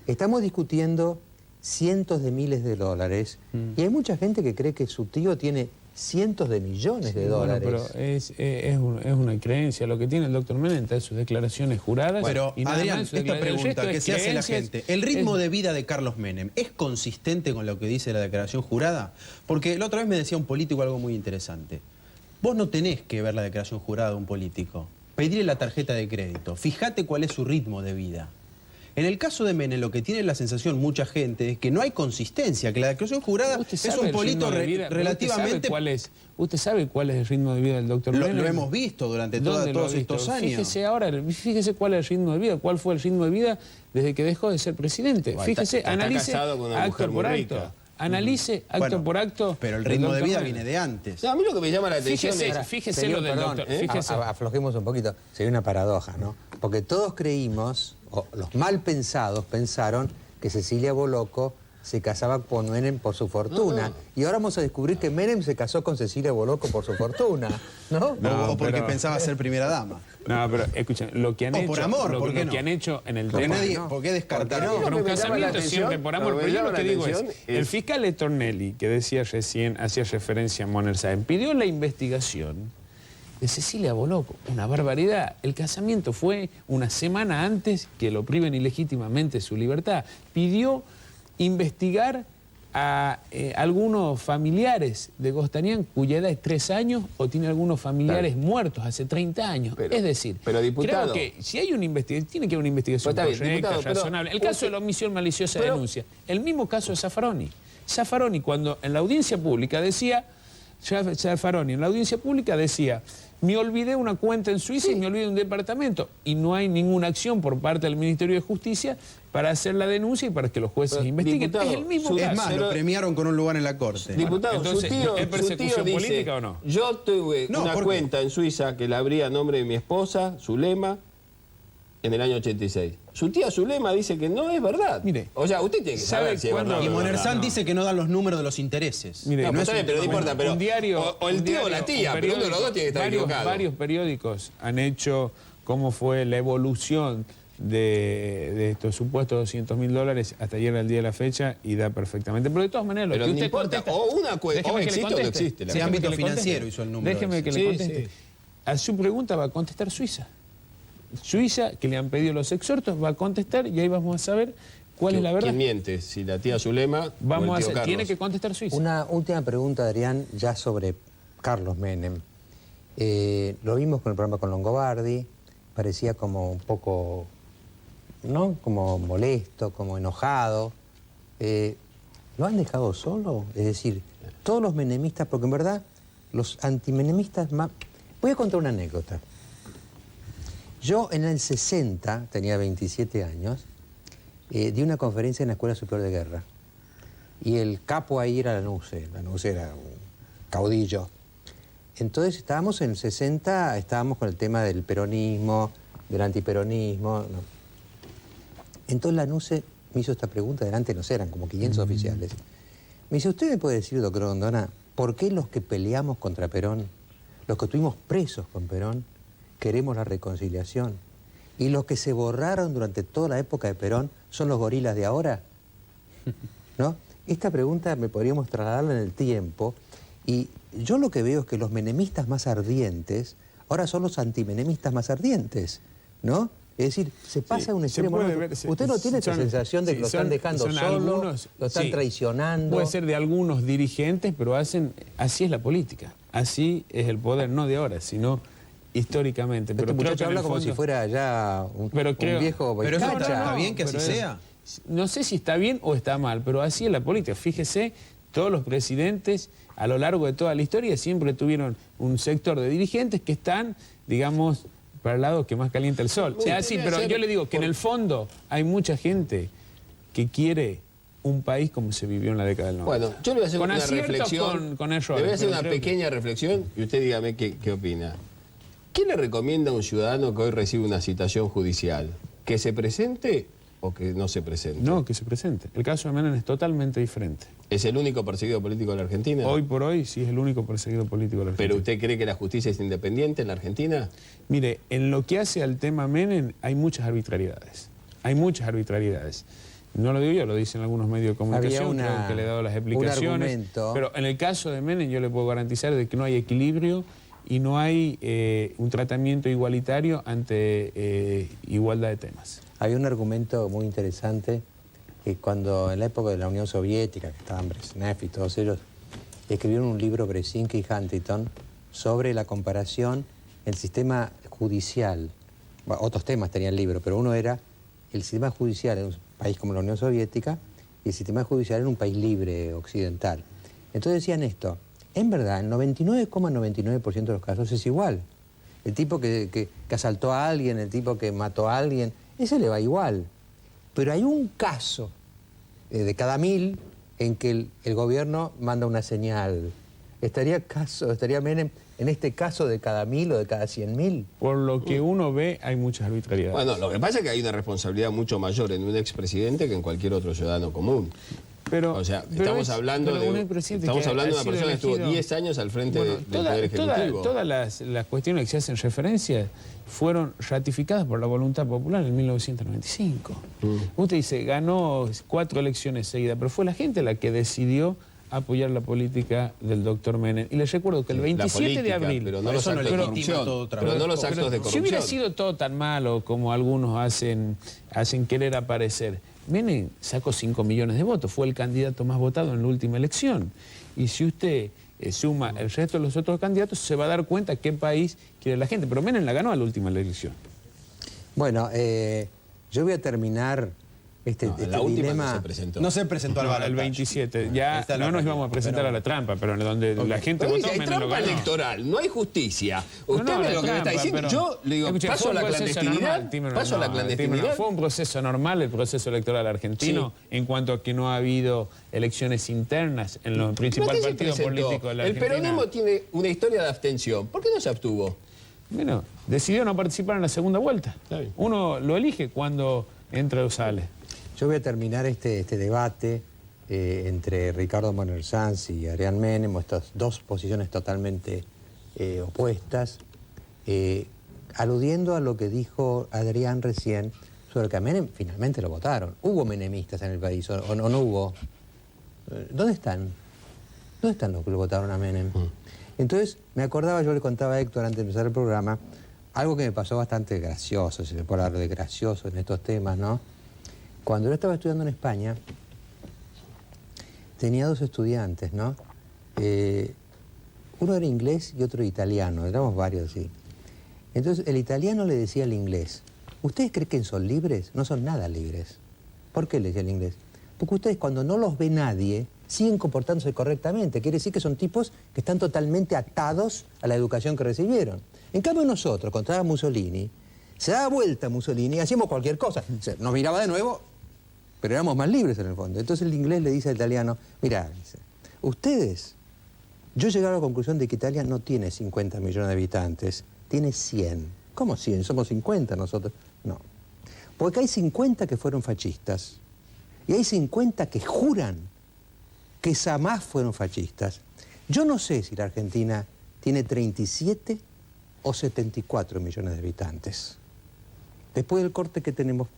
estamos discutiendo cientos de miles de dólares, y hay mucha gente que cree que su tío tiene cientos de millones de dólares. Bueno, pero es una creencia. Lo que tiene el doctor Menem en sus declaraciones juradas. Pero, y nada Adrián, más, esta pregunta que se hace la gente, ¿el ritmo de vida de Carlos Menem es consistente con lo que dice la declaración jurada? Porque la otra vez me decía un político algo muy interesante. Vos no tenés que ver la declaración jurada de un político. Pedirle la tarjeta de crédito. Fíjate cuál es su ritmo de vida. En el caso de Menem, lo que tiene la sensación mucha gente es que no hay consistencia, que la declaración jurada es un político relativamente... ¿Usted sabe cuál es el ritmo de vida del doctor Menem? Lo hemos visto durante todos estos años. Fíjese cuál es el ritmo de vida, cuál fue el ritmo de vida desde que dejó de ser presidente. Fíjese, analice acto por acto. Analice acto por acto. Pero el ritmo de vida viene de antes. No, a mí lo que me llama la atención fíjese lo del doctor. Aflojemos un poquito. Sería una paradoja, ¿no? Porque todos creímos, o los mal pensados pensaron, que Cecilia Bolocco se casaba con Menem por su fortuna. Y ahora vamos a descubrir que Menem se casó con Cecilia Bolocco por su fortuna, ¿no? O porque pensaba ser primera dama. No, pero escuchen, lo que han hecho... por amor, lo que han hecho en el tema... ¿Por qué descartar? Pero un casamiento siempre por amor. Pero yo lo que digo es, el fiscal de Tornelli, que decía recién, hacía referencia a Moner Sáenz, pidió la investigación de Cecilia Bolocco. Una barbaridad. El casamiento fue una semana antes que lo priven ilegítimamente su libertad. Pidió investigar a algunos familiares de Gostanián cuya edad es 3 años o tiene algunos familiares muertos hace 30 años. Es decir, diputado, creo que si hay una investigación, tiene que haber una investigación correcta, razonable. El caso de la omisión maliciosa de denuncia. El mismo caso de Zaffaroni. Zaffaroni, cuando en la audiencia pública decía, me olvidé una cuenta en Suiza y me olvidé un departamento. Y no hay ninguna acción por parte del Ministerio de Justicia para hacer la denuncia y para que los jueces investiguen. Diputado, es el mismo caso. Es más, lo premiaron con un lugar en la corte. Diputado, entonces, ¿es persecución política o no? Yo tuve una cuenta en Suiza que la abrí a nombre de mi esposa, Zulema, en el año 86. Su tía Zulema dice que no es verdad. Mire, o sea, usted tiene que saber si es verdad. Y Monerzán dice que no dan los números de los intereses. Mire, no, pero no importa, pero un diario, o el tío o la tía, pero uno de los dos tiene que estar equivocado. Varios periódicos han hecho cómo fue la evolución de estos supuestos $200.000 hasta ayer al día de la fecha y da perfectamente. Pero de todas maneras, lo pero que no usted importa, contesta, o existe o no existe. Ese ámbito financiero hizo el número. Déjeme que le conteste. A su pregunta va a contestar Suiza. Suiza, que le han pedido los exhortos, va a contestar y ahí vamos a saber cuál es la verdad. ¿Quién miente? Si la tía Zulema vamos o el tío a hacer, Carlos. tiene que contestar Suiza. Una última pregunta, Adrián, ya sobre Carlos Menem. Lo vimos con el programa con Longobardi, parecía como un poco, ¿no? Como molesto, como enojado. ¿Lo han dejado solo? Es decir, todos los menemistas, porque en verdad los antimenemistas más... Voy a contar una anécdota. Yo en el 60, tenía 27 años, di una conferencia en la Escuela Superior de Guerra. Y el capo ahí era Lanusse. Lanusse era un caudillo. Entonces estábamos en el 60, estábamos con el tema del peronismo, del antiperonismo. ¿No? Entonces Lanusse me hizo esta pregunta, delante no sé, eran como 500 oficiales. Me dice, ¿usted me puede decir, doctor Gondona, por qué los que peleamos contra Perón, los que estuvimos presos con Perón, queremos la reconciliación? Y los que se borraron durante toda la época de Perón son los gorilas de ahora, ¿no? Esta pregunta me podríamos trasladarla en el tiempo y yo lo que veo es que los menemistas más ardientes ahora son los antimenemistas más ardientes, ¿no? Es decir, se pasa a un extremo. ¿Usted no tiene esa sensación de que lo están dejando solo, lo están traicionando? Puede ser de algunos dirigentes, pero así es la política. Así es el poder, no de ahora, sino históricamente. Pero este muchacho habla como si fuera ya un viejo... Pero eso está bien que así sea. No sé si está bien o está mal, pero así es la política. Fíjese, todos los presidentes a lo largo de toda la historia siempre tuvieron un sector de dirigentes que están, digamos, para el lado que más calienta el sol. Sí, pero yo le digo que en el fondo hay mucha gente que quiere un país como se vivió en la década del 90. Bueno, yo le voy a hacer una reflexión. Con errores, le voy a hacer una pequeña reflexión y usted dígame qué opina. ¿Qué le recomienda a un ciudadano que hoy recibe una citación judicial? ¿Que se presente o que no se presente? No, que se presente. El caso de Menem es totalmente diferente. ¿Es el único perseguido político de la Argentina? Hoy por hoy sí es el único perseguido político de la Argentina. ¿Pero usted cree que la justicia es independiente en la Argentina? Mire, en lo que hace al tema Menem hay muchas arbitrariedades. Hay muchas arbitrariedades. No lo digo yo, lo dicen algunos medios de comunicación, creo que le he dado las explicaciones. Pero en el caso de Menem yo le puedo garantizar de que no hay equilibrio y no hay un tratamiento igualitario ante igualdad de temas. Había un argumento muy interesante que cuando en la época de la Unión Soviética, que estaban Brezhnev y todos ellos, escribieron un libro, Brzezinski y Huntington, sobre la comparación del sistema judicial. Bueno, otros temas tenía el libro, pero uno era el sistema judicial en un país como la Unión Soviética y el sistema judicial en un país libre, occidental. Entonces decían esto, en verdad, el 99,99% de los casos es igual. El tipo que asaltó a alguien, el tipo que mató a alguien, ese le va igual. Pero hay un caso de cada 1000 en que el gobierno manda una señal. ¿Estaría Menem en este caso de cada 1000 o de cada 100.000? Por lo que uno ve, hay muchas arbitrariedades. Bueno, lo que pasa es que hay una responsabilidad mucho mayor en un expresidente que en cualquier otro ciudadano común. O sea, estamos hablando de una persona que estuvo 10 años al frente del Poder Ejecutivo. Todas las cuestiones que se hacen referencia fueron ratificadas por la voluntad popular en 1995. Usted dice, ganó 4 elecciones seguidas, pero fue la gente la que decidió apoyar la política del doctor Menem. Y les recuerdo que el 27 de abril... Pero no los actos de corrupción. Pero no los actos de corrupción. Si hubiera sido todo tan malo como algunos hacen querer aparecer, Menem sacó 5 millones de votos, fue el candidato más votado en la última elección. Y si usted suma el resto de los otros candidatos, se va a dar cuenta qué país quiere la gente. Pero Menem la ganó a la última elección. Bueno, yo voy a terminar este dilema. No se presentó al balotaje. El 27. Ya no nos íbamos a presentar a la trampa, pero donde la gente votó, hay Menem lo trampa ganó. electoral, no hay justicia. Usted ve lo que me está diciendo. Yo le digo, paso a la clandestinidad. Paso a la clandestinidad. Fue un proceso normal el proceso electoral argentino en cuanto a que no ha habido elecciones internas en los principales partidos políticos de la Argentina. El peronismo tiene una historia de abstención. ¿Por qué no se abstuvo? Bueno, decidió no participar en la segunda vuelta. Uno lo elige cuando entra o sale. Yo voy a terminar este debate entre Ricardo Manuel Sanz y Adrián Menem, estas dos posiciones totalmente opuestas, aludiendo a lo que dijo Adrián recién sobre que a Menem finalmente lo votaron. ¿Hubo menemistas en el país o no hubo? ¿Dónde están? ¿Dónde están los que lo votaron a Menem? Entonces, me acordaba, yo le contaba a Héctor antes de empezar el programa, algo que me pasó bastante gracioso, si se puede hablar de gracioso en estos temas, ¿no? Cuando yo estaba estudiando en España, tenía dos estudiantes, ¿no? Uno era inglés y otro italiano, éramos varios así. Entonces, el italiano le decía al inglés, ¿ustedes creen que son libres? No son nada libres. ¿Por qué le decía el inglés? Porque ustedes cuando no los ve nadie, siguen comportándose correctamente. Quiere decir que son tipos que están totalmente atados a la educación que recibieron. En cambio nosotros, cuando estaba Mussolini, se daba vuelta Mussolini y hacíamos cualquier cosa. O sea, nos miraba de nuevo, pero éramos más libres en el fondo. Entonces el inglés le dice al italiano, mirá, dice, ustedes, yo llegué a la conclusión de que Italia no tiene 50 millones de habitantes, tiene 100. ¿Cómo 100? Somos 50 nosotros. No. Porque hay 50 que fueron fascistas y hay 50 que juran que jamás fueron fascistas. Yo no sé si la Argentina tiene 37 o 74 millones de habitantes. Después del corte que tenemos...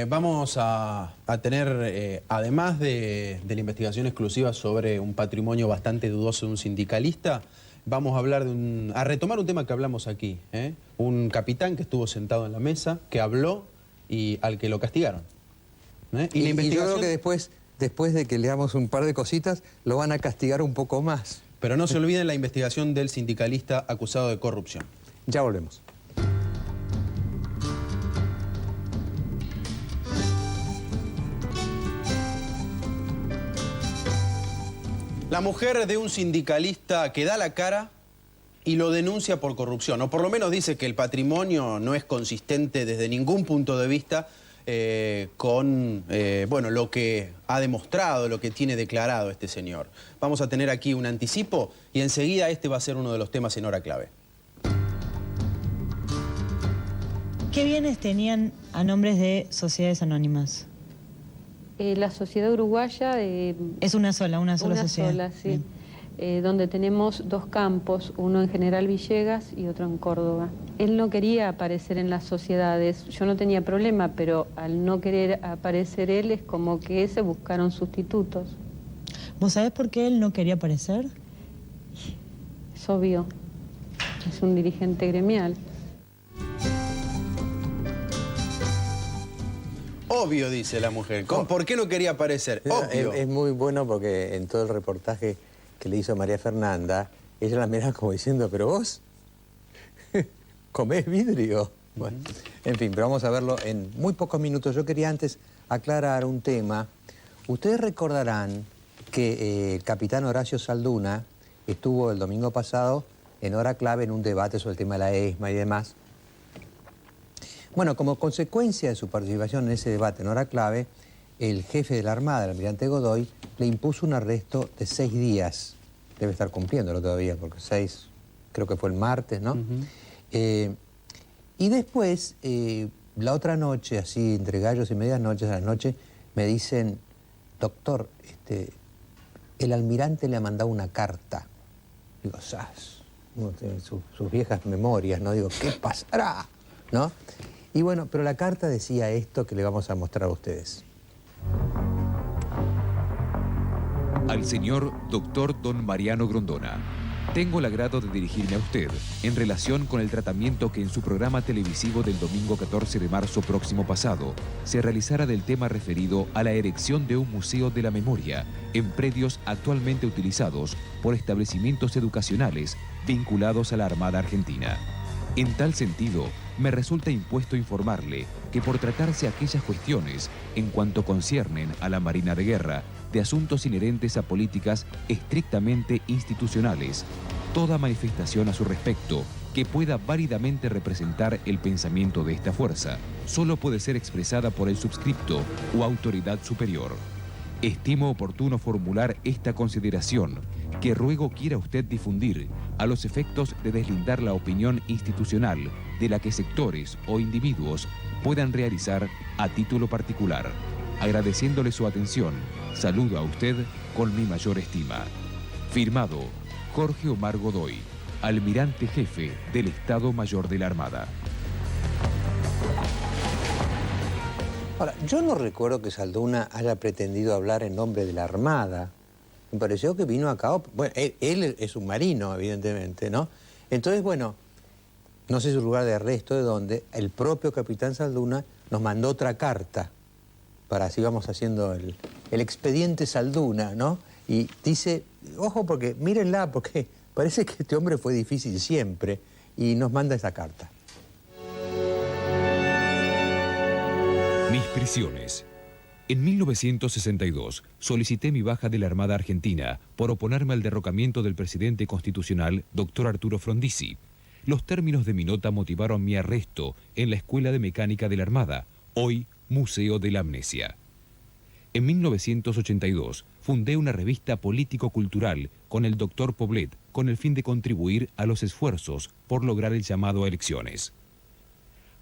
Vamos a tener, además de la investigación exclusiva sobre un patrimonio bastante dudoso de un sindicalista, vamos a hablar a retomar un tema que hablamos aquí. Un capitán que estuvo sentado en la mesa, que habló y al que lo castigaron. Y la investigación... yo creo que después de que leamos un par de cositas, lo van a castigar un poco más. Pero no se olviden la investigación del sindicalista acusado de corrupción. Ya volvemos. La mujer de un sindicalista que da la cara y lo denuncia por corrupción, o por lo menos dice que el patrimonio no es consistente desde ningún punto de vista con bueno, lo que ha demostrado, lo que tiene declarado este señor. Vamos a tener aquí un anticipo y enseguida este va a ser uno de los temas en Hora Clave. ¿Qué bienes tenían a nombres de sociedades anónimas? La sociedad uruguaya... es una sola sociedad. Sola, sí. Donde tenemos dos campos, uno en General Villegas y otro en Córdoba. Él no quería aparecer en las sociedades, yo no tenía problema, pero al no querer aparecer él es como que se buscaron sustitutos. ¿Vos sabés por qué él no quería aparecer? Es obvio, es un dirigente gremial. Obvio, dice la mujer. ¿Por qué no quería aparecer? Obvio. Es muy bueno porque en todo el reportaje que le hizo María Fernanda, ella la mira como diciendo, pero vos comés vidrio. Bueno, en fin, pero vamos a verlo en muy pocos minutos. Yo quería antes aclarar un tema. Ustedes recordarán que el capitán Horacio Salduna estuvo el domingo pasado en Hora Clave en un debate sobre el tema de la ESMA y demás. Bueno, como consecuencia de su participación en ese debate en Hora Clave, el jefe de la Armada, el almirante Godoy, le impuso un arresto de 6 días. Debe estar cumpliéndolo todavía, porque 6, creo que fue el martes, ¿no? Y después, la otra noche, así, entre gallos y medianoches a la noche, me dicen, doctor, el almirante le ha mandado una carta. Digo, ¡zas! Uno tiene sus viejas memorias, ¿no? Digo, ¿qué pasará? ¿No? Y bueno, pero la carta decía esto que le vamos a mostrar a ustedes. Al señor Dr. Don Mariano Grondona. Tengo el agrado de dirigirme a usted en relación con el tratamiento que en su programa televisivo del domingo 14 de marzo próximo pasado se realizara del tema referido a la erección de un museo de la memoria en predios actualmente utilizados por establecimientos educacionales vinculados a la Armada Argentina. En tal sentido, me resulta impuesto informarle que por tratarse aquellas cuestiones en cuanto conciernen a la Marina de Guerra, de asuntos inherentes a políticas estrictamente institucionales, toda manifestación a su respecto que pueda válidamente representar el pensamiento de esta fuerza solo puede ser expresada por el subscripto o autoridad superior. Estimo oportuno formular esta consideración que ruego quiera usted difundir a los efectos de deslindar la opinión institucional de la que sectores o individuos puedan realizar a título particular. Agradeciéndole su atención, saludo a usted con mi mayor estima. Firmado, Jorge Omar Godoy, Almirante Jefe del Estado Mayor de la Armada. Ahora, yo no recuerdo que Salduna haya pretendido hablar en nombre de la Armada. Me pareció que vino acá... Bueno, él es un marino, evidentemente, ¿no? Entonces, bueno, no sé su lugar de arresto, de dónde, el propio capitán Salduna nos mandó otra carta, para así vamos haciendo el expediente Salduna, ¿no? Y dice, ojo, porque mírenla, porque parece que este hombre fue difícil siempre, y nos manda esa carta. Mis prisiones. En 1962 solicité mi baja de la Armada Argentina por oponerme al derrocamiento del presidente constitucional, doctor Arturo Frondizi. Los términos de mi nota motivaron mi arresto en la Escuela de Mecánica de la Armada, hoy Museo de la Amnesia. En 1982 fundé una revista político-cultural con el doctor Poblet con el fin de contribuir a los esfuerzos por lograr el llamado a elecciones.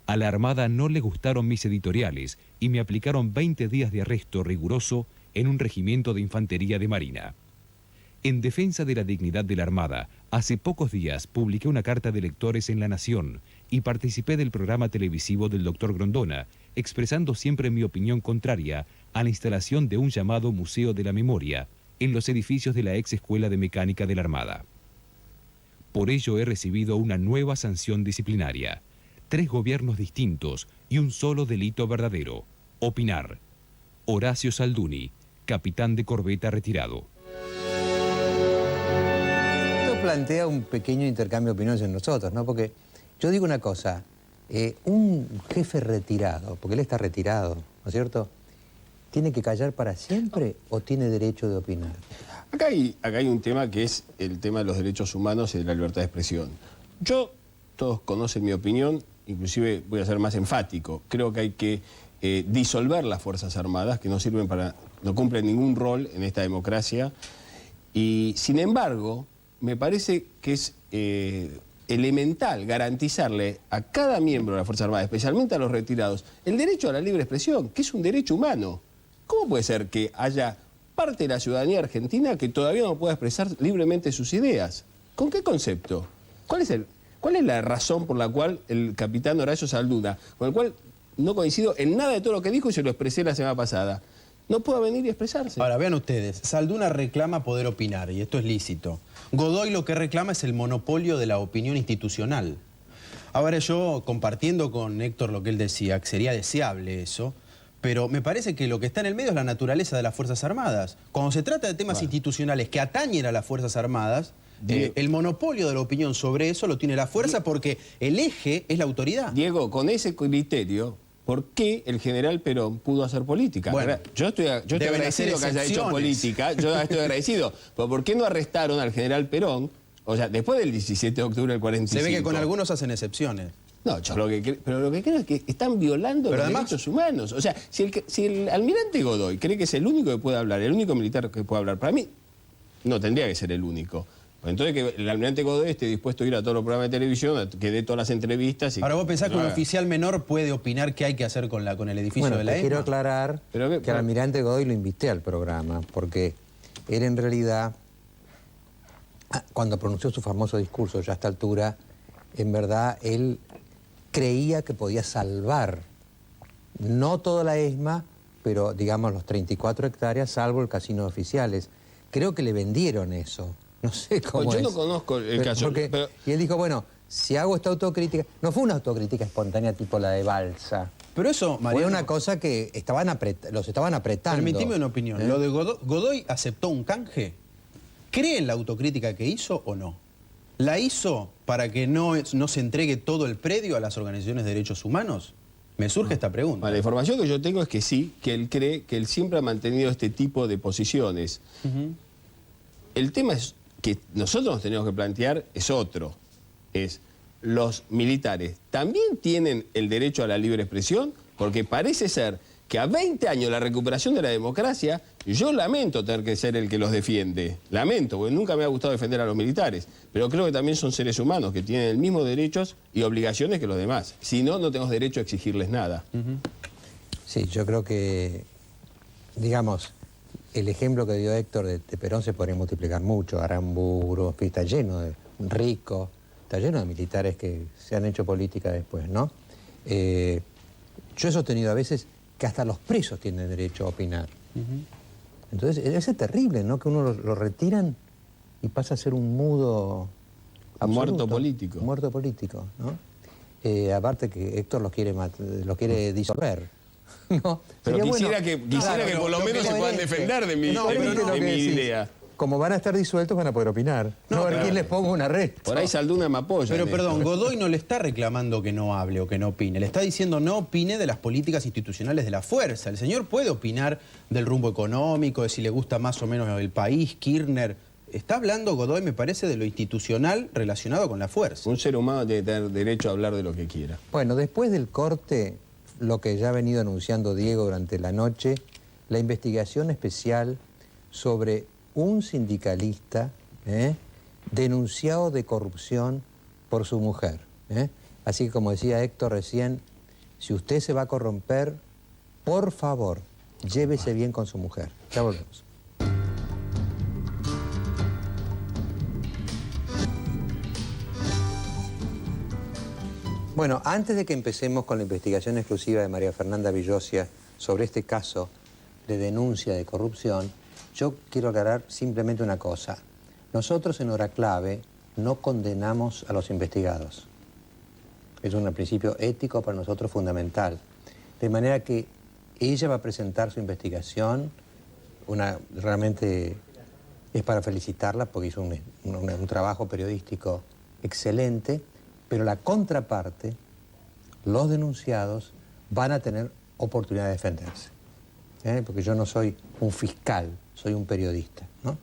A la Armada no le gustaron mis editoriales y me aplicaron 20 días de arresto riguroso en un regimiento de infantería de Marina. En defensa de la dignidad de la Armada, hace pocos días publiqué una carta de lectores en La Nación y participé del programa televisivo del doctor Grondona, expresando siempre mi opinión contraria a la instalación de un llamado Museo de la Memoria en los edificios de la ex Escuela de Mecánica de la Armada. Por ello he recibido una nueva sanción disciplinaria. 3 gobiernos distintos y un solo delito verdadero: opinar. Horacio Salduni, capitán de corbeta retirado. Esto plantea un pequeño intercambio de opiniones en nosotros, ¿no? Porque yo digo una cosa, un jefe retirado, porque él está retirado, ¿no es cierto?, ¿tiene que callar para siempre o tiene derecho de opinar? Acá hay un tema que es el tema de los derechos humanos y de la libertad de expresión. Todos conocen mi opinión, inclusive voy a ser más enfático. Creo que hay que disolver las Fuerzas Armadas, que no sirven no cumplen ningún rol en esta democracia. Y sin embargo, me parece que es elemental garantizarle a cada miembro de la Fuerza Armada, especialmente a los retirados, el derecho a la libre expresión, que es un derecho humano. ¿Cómo puede ser que haya parte de la ciudadanía argentina que todavía no pueda expresar libremente sus ideas? ¿Con qué concepto? ¿Cuál es la razón por la cual el capitán Horacio Salduna, con el cual no coincido en nada de todo lo que dijo y se lo expresé la semana pasada, no pueda venir y expresarse? Ahora, vean ustedes, Salduna reclama poder opinar, y esto es lícito. Godoy lo que reclama es el monopolio de la opinión institucional. Ahora yo, compartiendo con Héctor lo que él decía, que sería deseable eso, pero me parece que lo que está en el medio es la naturaleza de las Fuerzas Armadas. Cuando se trata de temas institucionales que atañen a las Fuerzas Armadas, el monopolio de la opinión sobre eso lo tiene la fuerza porque el eje es la autoridad. Diego, con ese criterio, ¿por qué el general Perón pudo hacer política? Bueno, yo estoy agradecido que haya hecho política, yo estoy agradecido, pero ¿por qué no arrestaron al general Perón? O sea, después del 17 de octubre del 45. Se ve que con algunos hacen excepciones. No, pero lo que creo es que están violando los derechos humanos. O sea, si el almirante Godoy cree que es el único que puede hablar, el único militar que puede hablar, para mí no tendría que ser el único. Entonces que el almirante Godoy esté dispuesto a ir a todos los programas de televisión, que dé todas las entrevistas. Y ahora vos pensás que un oficial menor puede opinar qué hay que hacer con el edificio de la ESMA. Quiero aclarar que al almirante Godoy lo invité al programa, porque él en realidad, cuando pronunció su famoso discurso ya a esta altura, en verdad él creía que podía salvar, no toda la ESMA, pero digamos los 34 hectáreas, salvo el casino de oficiales. Creo que le vendieron eso. No sé cómo Yo no conozco el caso. Y él dijo, bueno, si hago esta autocrítica... No fue una autocrítica espontánea tipo la de Balsa. Pero eso, Mariano, fue una cosa que los estaban apretando. Permitime una opinión. Lo de Godoy aceptó un canje. ¿Cree en la autocrítica que hizo o no? ¿La hizo para que no se entregue todo el predio a las organizaciones de derechos humanos? Me surge esta pregunta. La información que yo tengo es que sí, que él cree que él siempre ha mantenido este tipo de posiciones. El tema es que nosotros nos tenemos que plantear es otro. Es, los militares también tienen el derecho a la libre expresión, porque parece ser que a 20 años de la recuperación de la democracia, yo lamento tener que ser el que los defiende. Lamento, porque nunca me ha gustado defender a los militares. Pero creo que también son seres humanos que tienen el mismo derechos y obligaciones que los demás. Si no, no tenemos derecho a exigirles nada. Sí, yo creo que, digamos, el ejemplo que dio Héctor de Perón se podría multiplicar mucho. Aramburu, está lleno de Rico, está lleno de militares que se han hecho política después, ¿no? Yo he sostenido a veces que hasta los presos tienen derecho a opinar. Entonces, es terrible, ¿no? Que uno lo retiran y pasa a ser un mudo absoluto, muerto político. Un muerto político, ¿no? Aparte que Héctor los quiere disolver, ¿no? Pero Sería quisiera bueno, que por lo menos se puedan defender de mi idea. Como van a estar disueltos, van a poder opinar. No, a ver quién les ponga un arresto. Por ahí Salduna me apoya. Pero perdón, Godoy no le está reclamando que no hable o que no opine. Le está diciendo no opine de las políticas institucionales de la fuerza. El señor puede opinar del rumbo económico, de si le gusta más o menos el país, Kirchner. Está hablando Godoy, me parece, de lo institucional relacionado con la fuerza. Un ser humano debe tener derecho a hablar de lo que quiera. Bueno, después del corte, lo que ya ha venido anunciando Diego durante la noche, la investigación especial sobre un sindicalista denunciado de corrupción por su mujer. Así que, como decía Héctor recién, si usted se va a corromper, por favor, llévese bien con su mujer. Ya volvemos. Bueno, antes de que empecemos con la investigación exclusiva de María Fernanda Villosia sobre este caso de denuncia de corrupción, yo quiero aclarar simplemente una cosa. Nosotros en Hora Clave no condenamos a los investigados. Es un principio ético para nosotros fundamental. De manera que ella va a presentar su investigación, realmente es para felicitarla porque hizo un trabajo periodístico excelente, pero la contraparte, los denunciados, van a tener oportunidad de defenderse. Porque yo no soy un fiscal, soy un periodista, ¿no?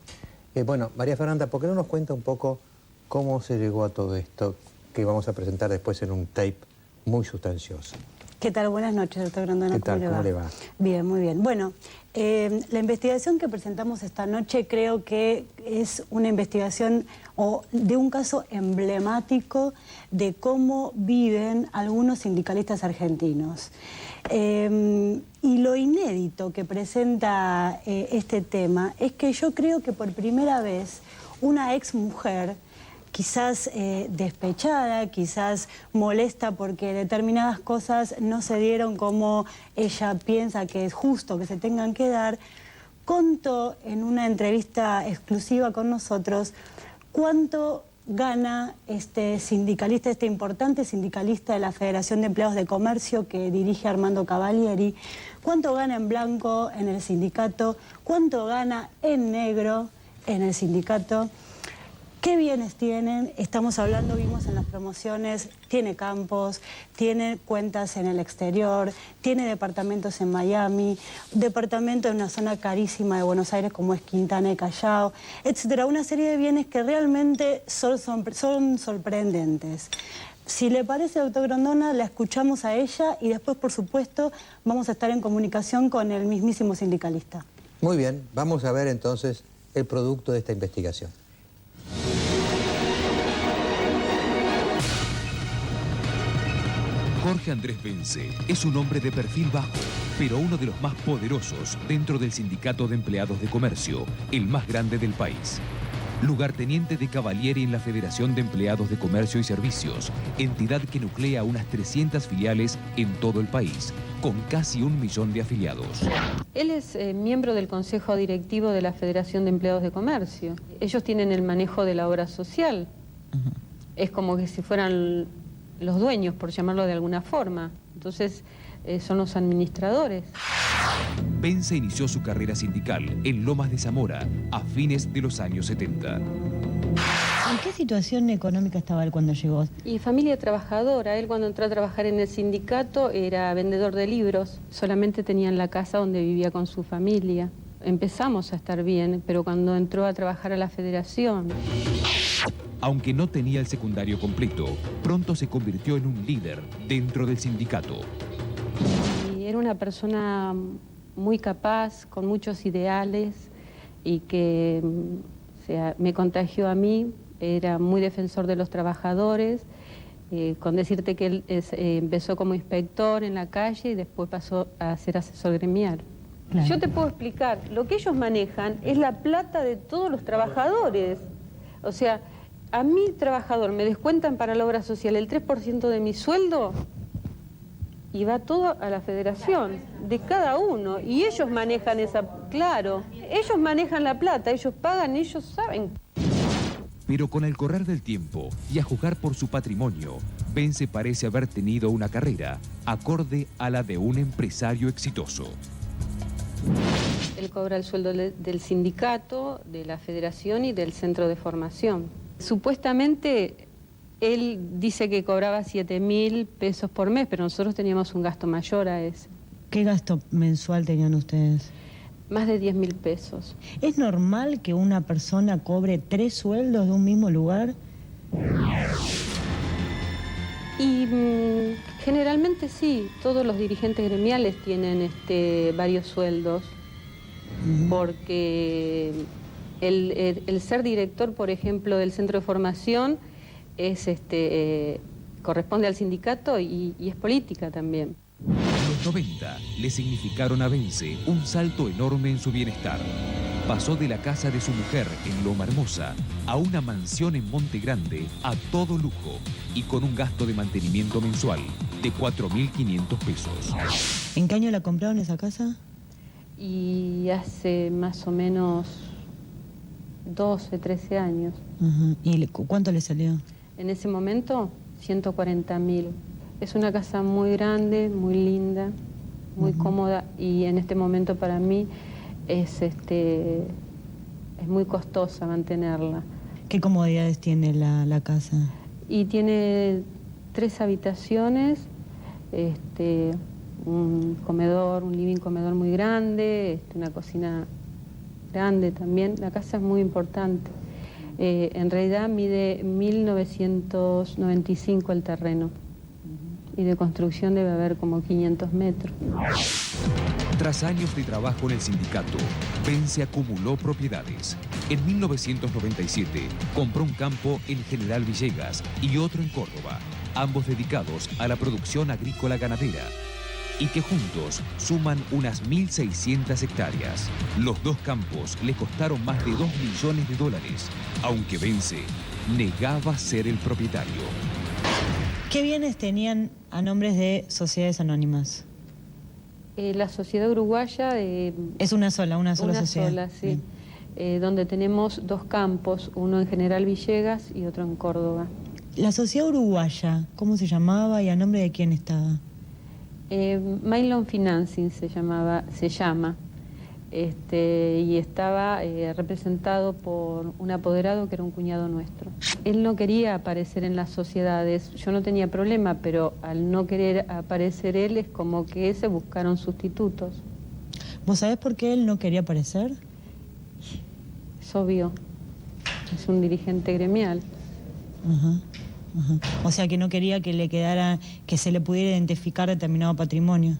Bueno, María Fernanda, ¿por qué no nos cuenta un poco cómo se llegó a todo esto que vamos a presentar después en un tape muy sustancioso? ¿Qué tal? Buenas noches, doctor Grondona. ¿Qué tal? ¿Cómo le va? Bien, muy bien. Bueno, la investigación que presentamos esta noche creo que es una investigación de un caso emblemático de cómo viven algunos sindicalistas argentinos. Y lo inédito que presenta este tema es que yo creo que por primera vez una ex mujer, quizás despechada, quizás molesta porque determinadas cosas no se dieron como ella piensa que es justo que se tengan que dar, contó en una entrevista exclusiva con nosotros cuánto gana este sindicalista, este importante sindicalista de la Federación de Empleados de Comercio que dirige Armando Cavalieri, cuánto gana en blanco en el sindicato, cuánto gana en negro en el sindicato. ¿Qué bienes tienen? Estamos hablando, vimos en las promociones, tiene campos, tiene cuentas en el exterior, tiene departamentos en Miami, departamento en una zona carísima de Buenos Aires como es Quintana y Callao, etcétera. Una serie de bienes que realmente son sorprendentes. Si le parece, doctor Grondona, la escuchamos a ella y después, por supuesto, vamos a estar en comunicación con el mismísimo sindicalista. Muy bien, vamos a ver entonces el producto de esta investigación. Jorge Andrés Bence es un hombre de perfil bajo, pero uno de los más poderosos dentro del Sindicato de Empleados de Comercio, el más grande del país. Lugarteniente de Cavalieri en la Federación de Empleados de Comercio y Servicios, entidad que nuclea unas 300 filiales en todo el país, con casi 1 millón de afiliados. Él es miembro del Consejo Directivo de la Federación de Empleados de Comercio. Ellos tienen el manejo de la obra social. Es como que si fueran los dueños, por llamarlo de alguna forma. Entonces, son los administradores. Bence inició su carrera sindical en Lomas de Zamora a fines de los años 70. ¿En qué situación económica estaba él cuando llegó? Y familia trabajadora. Él cuando entró a trabajar en el sindicato era vendedor de libros. Solamente tenía la casa donde vivía con su familia. Empezamos a estar bien, pero cuando entró a trabajar a la federación... Aunque no tenía el secundario completo, pronto se convirtió en un líder dentro del sindicato. Y era una persona muy capaz, con muchos ideales y que me contagió a mí. Era muy defensor de los trabajadores, con decirte que él empezó como inspector en la calle y después pasó a ser asesor gremial. Claro. Yo te puedo explicar, lo que ellos manejan es la plata de todos los trabajadores. O sea, a mi trabajador me descuentan para la obra social el 3% de mi sueldo y va todo a la federación, de cada uno. Y ellos manejan claro, ellos manejan la plata, ellos pagan, ellos saben. Pero con el correr del tiempo y a juzgar por su patrimonio, Bence parece haber tenido una carrera acorde a la de un empresario exitoso. Él cobra el sueldo del sindicato, de la federación y del centro de formación. Supuestamente él dice que cobraba 7.000 pesos por mes, pero nosotros teníamos un gasto mayor a ese. ¿Qué gasto mensual tenían ustedes? Más de 10.000 pesos. ¿Es normal que una persona cobre 3 sueldos de un mismo lugar? Y generalmente sí, todos los dirigentes gremiales tienen varios sueldos, porque el ser director, por ejemplo, del centro de formación es corresponde al sindicato y es política también. Los 90 le significaron a Bence un salto enorme en su bienestar. Pasó de la casa de su mujer en Loma Hermosa a una mansión en Monte Grande a todo lujo y con un gasto de mantenimiento mensual de 4.500 pesos. ¿En qué año la compraron esa casa? Y hace más o menos 12, 13 años. ¿Y cuánto le salió? En ese momento, 140.000. Es una casa muy grande, muy linda, muy cómoda y en este momento para mí es muy costosa mantenerla. ¿Qué comodidades tiene la casa? Y tiene 3 habitaciones, un comedor, un living comedor muy grande, una cocina grande también. La casa es muy importante. En realidad mide 1.995 el terreno. Y de construcción debe haber como 500 metros. Tras años de trabajo en el sindicato, Bence acumuló propiedades. En 1997 compró un campo en General Villegas y otro en Córdoba, ambos dedicados a la producción agrícola ganadera, y que juntos suman unas 1.600 hectáreas. Los 2 campos le costaron más de $2 millones, aunque Bence negaba ser el propietario. ¿Qué bienes tenían a nombres de sociedades anónimas? La sociedad uruguaya... es una sola sociedad. Una sola, sí. Donde tenemos 2 campos, uno en General Villegas y otro en Córdoba. ¿La sociedad uruguaya, cómo se llamaba y a nombre de quién estaba? Mailon Financing se llama, y estaba representado por un apoderado que era un cuñado nuestro. Él no quería aparecer en las sociedades, yo no tenía problema, pero al no querer aparecer él es como que se buscaron sustitutos. ¿Vos sabés por qué él no quería aparecer? Es obvio, es un dirigente gremial. O sea que no quería que le quedara, que se le pudiera identificar determinado patrimonio.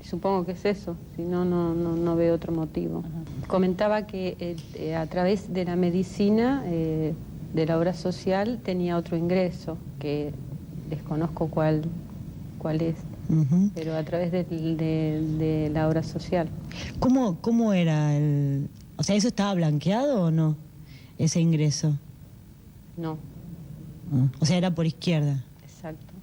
Supongo que es eso, si no, no veo otro motivo. Comentaba que a través de la medicina, de la obra social, tenía otro ingreso, que desconozco cuál es, pero a través de la obra social. ¿Cómo era el...? O sea, ¿eso estaba blanqueado o no, ese ingreso? No. O sea, era por izquierda. Exacto.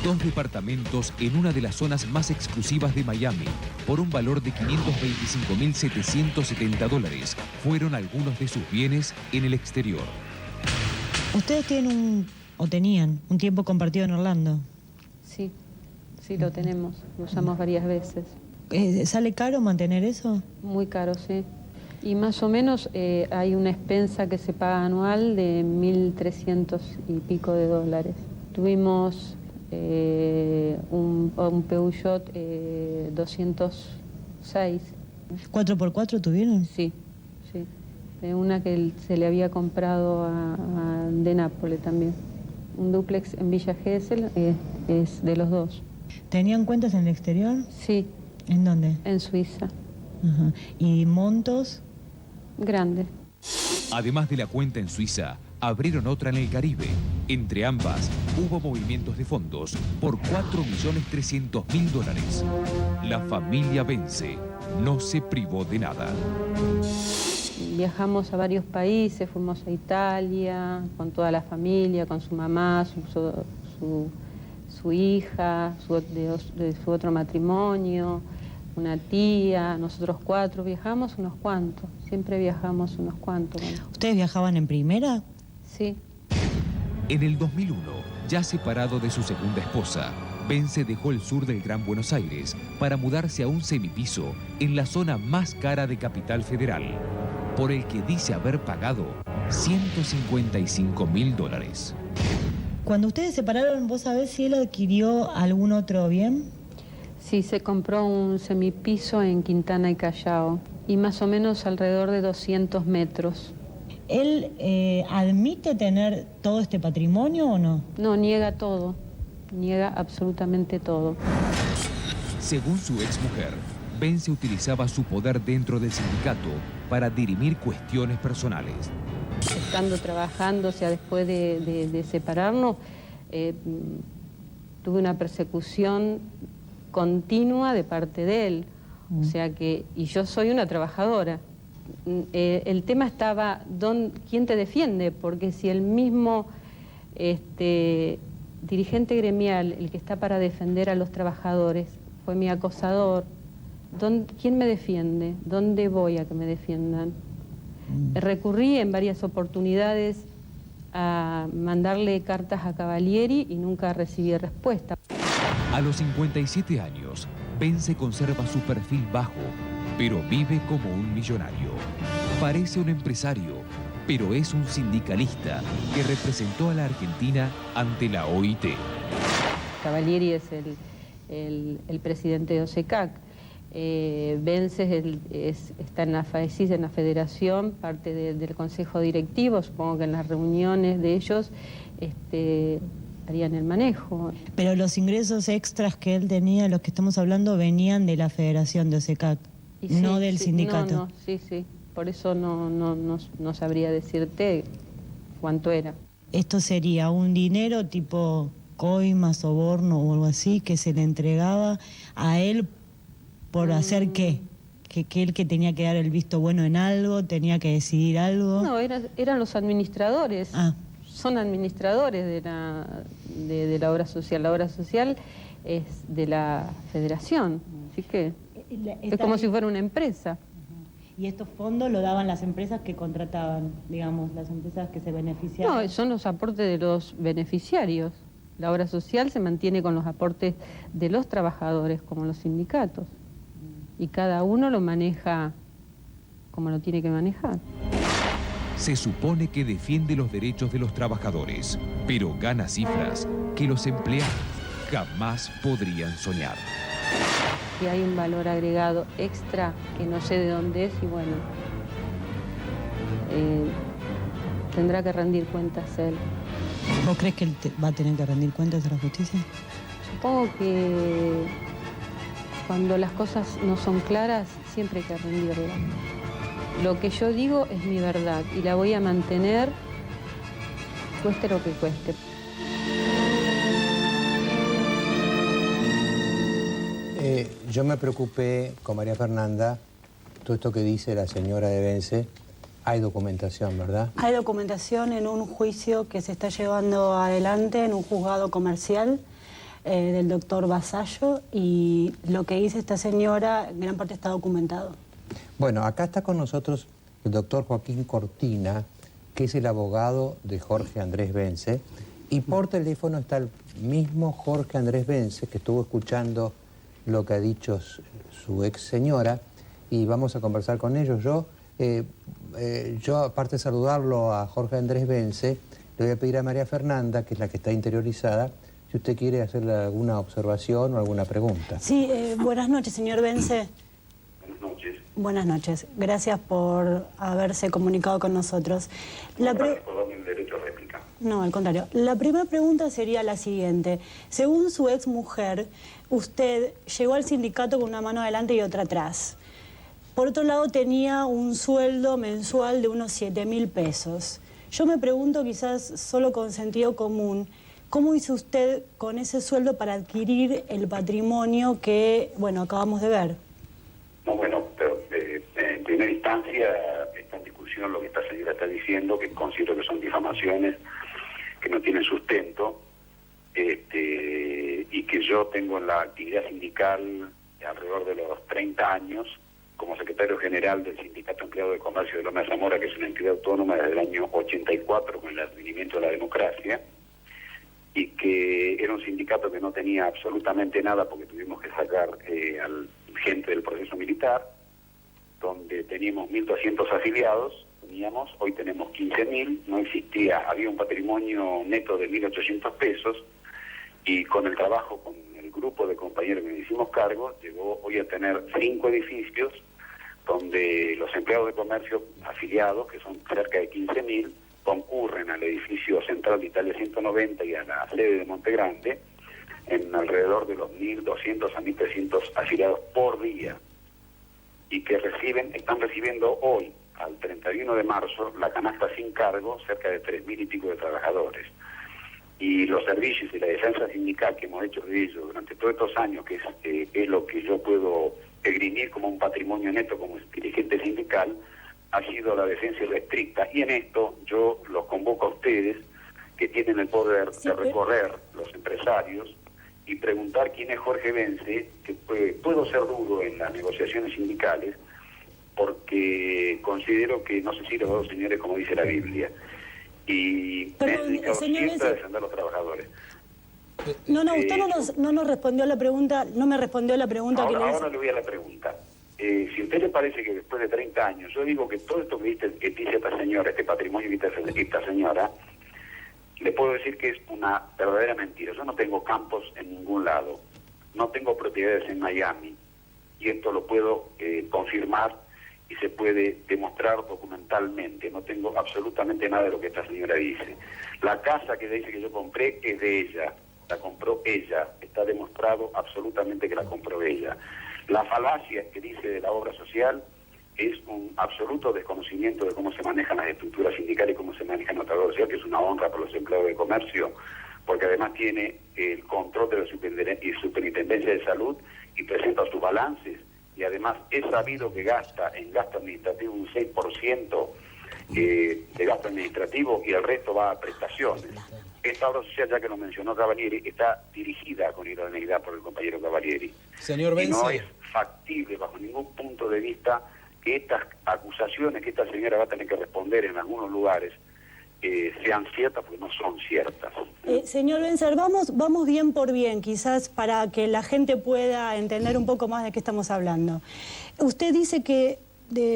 2 departamentos en una de las zonas más exclusivas de Miami, por un valor de $525.770, fueron algunos de sus bienes en el exterior. ¿Ustedes tienen tenían un tiempo compartido en Orlando? Sí, lo tenemos, lo usamos varias veces. ¿Sale caro mantener eso? Muy caro, sí. Y más o menos hay una expensa que se paga anual de 1.300 y pico de dólares. Tuvimos un Peugeot 206. ¿4x4 tuvieron? Sí. Una que se le había comprado de Nápoles también. Un dúplex en Villa Gesell es de los 2. ¿Tenían cuentas en el exterior? Sí. ¿En dónde? En Suiza. Ajá. ¿Y montos? Grandes. Además de la cuenta en Suiza, abrieron otra en el Caribe. Entre ambas, hubo movimientos de fondos por $4.300.000. La familia Bence no se privó de nada. Viajamos a varios países, fuimos a Italia, con toda la familia, con su mamá, su hija, de su otro matrimonio, una tía, nosotros 4, viajamos unos cuantos, siempre viajamos unos cuantos. ¿Ustedes viajaban en primera? Sí. En el 2001, ya separado de su segunda esposa, Bence dejó el sur del Gran Buenos Aires para mudarse a un semipiso en la zona más cara de Capital Federal, por el que dice haber pagado $155.000. Cuando ustedes se separaron, ¿vos sabés si él adquirió algún otro bien? Sí, se compró un semipiso en Quintana y Callao, y más o menos alrededor de 200 metros. ¿Él admite tener todo este patrimonio o no? No, niega todo, niega absolutamente todo. Según su exmujer, Bence utilizaba su poder dentro del sindicato para dirimir cuestiones personales. Estando trabajando, o sea, después de separarnos, tuve una persecución continua de parte de él. O sea que, y yo soy una trabajadora. El tema estaba, ¿quién te defiende? Porque si el mismo dirigente gremial, el que está para defender a los trabajadores, fue mi acosador, ¿quién me defiende? ¿Dónde voy a que me defiendan? Recurrí en varias oportunidades a mandarle cartas a Cavalieri y nunca recibí respuesta. A los 57 años, Bence conserva su perfil bajo, pero vive como un millonario. Parece un empresario, pero es un sindicalista que representó a la Argentina ante la OIT. Cavalieri es el presidente de OSECAC. Bence está en la FAECIS, en la federación, parte del consejo directivo. Supongo que en las reuniones de ellos harían el manejo. Pero los ingresos extras que él tenía, los que estamos hablando, venían de la federación de OSECAC, no del sindicato. Sí. Por eso no sabría decirte cuánto era. ¿Esto sería un dinero tipo coima, soborno o algo así que se le entregaba a él por hacer qué? Que él que tenía que dar el visto bueno en algo, tenía que decidir algo. No, eran los administradores. Son administradores de la obra social. La obra social es de la federación, así que es como si fuera una empresa. ¿Y estos fondos lo daban las empresas que contrataban, digamos, las empresas que se beneficiaban? No, son los aportes de los beneficiarios. La obra social se mantiene con los aportes de los trabajadores, como los sindicatos. Y cada uno lo maneja como lo tiene que manejar. Se supone que defiende los derechos de los trabajadores, pero gana cifras que los empleados jamás podrían soñar. Y hay un valor agregado extra que no sé de dónde es y bueno, tendrá que rendir cuentas él. ¿Vos crees que él va a tener que rendir cuentas a la justicia? Supongo que cuando las cosas no son claras, siempre hay que rendirlas. Lo que yo digo es mi verdad y la voy a mantener, cueste lo que cueste. Yo me preocupé con María Fernanda, todo esto que dice la señora de Bence, hay documentación, ¿verdad? Hay documentación en un juicio que se está llevando adelante en un juzgado comercial del doctor Vasallo, y lo que dice esta señora en gran parte está documentado. Bueno, acá está con nosotros el doctor Joaquín Cortina, que es el abogado de Jorge Andrés Bence, y por teléfono está el mismo Jorge Andrés Bence, que estuvo escuchando lo que ha dicho su ex señora, y vamos a conversar con ellos. Yo, aparte de saludarlo a Jorge Andrés Bence, le voy a pedir a María Fernanda, que es la que está interiorizada, si usted quiere hacerle alguna observación o alguna pregunta. Sí, buenas noches, señor Bence. Buenas noches. Buenas noches. Gracias por haberse comunicado con nosotros. Gracias por darme el derecho a réplica. No, al contrario. La primera pregunta sería la siguiente. Según su ex mujer, usted llegó al sindicato con una mano adelante y otra atrás. Por otro lado, tenía un sueldo mensual de unos 7.000 pesos. Yo me pregunto, quizás solo con sentido común, ¿cómo hizo usted con ese sueldo para adquirir el patrimonio que, bueno, acabamos de ver? No, bueno, pero en primera instancia está en discusión lo que esta señora está diciendo, que considero que son difamaciones que no tienen sustento, y que yo tengo en la actividad sindical alrededor de los 30 años, como secretario general del Sindicato Empleado de Comercio de Loma de Zamora, que es una entidad autónoma desde el año 84 con el advenimiento de la democracia, y que era un sindicato que no tenía absolutamente nada porque tuvimos que sacar al gente del proceso militar, donde teníamos 1.200 afiliados, hoy tenemos 15.000, no existía, había un patrimonio neto de 1.800 pesos, y con el trabajo, con el grupo de compañeros que nos hicimos cargo, llegó hoy a tener 5 edificios, donde los empleados de comercio afiliados, que son cerca de 15.000, concurren al edificio central de Italia 190 y a la sede de Monte Grande, en alrededor de los 1.200 a 1.300 afiliados por día, y que están recibiendo hoy, al 31 de marzo, la canasta sin cargo, cerca de 3.000 y pico de trabajadores. Y los servicios y la defensa sindical que hemos hecho de ellos durante todos estos años, que es lo que yo puedo esgrimir como un patrimonio neto como dirigente sindical, ha sido la defensa irrestricta. Y en esto yo los convoco a ustedes, que tienen el poder de recorrer los empresarios y preguntar quién es Jorge Bence, que puedo ser duro en las negociaciones sindicales, porque considero que no se sirve a dos señores como dice la Biblia. Y me he dedicado siempre a defender a los trabajadores. No, usted no nos respondió a la pregunta, no me respondió a la pregunta que le hice. Ahora le voy a la pregunta. Si a usted le parece que después de 30 años, yo digo que todo esto que dice esta señora, este patrimonio que dice esta señora, le puedo decir que es una verdadera mentira. Yo no tengo campos en ningún lado, no tengo propiedades en Miami, y esto lo puedo confirmar y se puede demostrar documentalmente. No tengo absolutamente nada de lo que esta señora dice. La casa que dice que yo compré es de ella, la compró ella, está demostrado absolutamente que la compró ella. La falacia que dice de la obra social es un absoluto desconocimiento de cómo se manejan las estructuras sindicales y cómo se maneja nuestra obra social, que es una honra para los empleados de comercio, porque además tiene el control de la superintendencia de salud y presenta sus balances, y además es sabido que gasta en gasto administrativo un 6% de gasto administrativo y el resto va a prestaciones. Esta obra social, ya que lo mencionó Cavalieri, está dirigida con idoneidad por el compañero Cavalieri. Señor Bence, y no es factible bajo ningún punto de vista que estas acusaciones que esta señora va a tener que responder en algunos lugares sean ciertas, porque no son ciertas. Señor Benzer, vamos bien por bien, quizás para que la gente pueda entender un poco más de qué estamos hablando. Usted dice que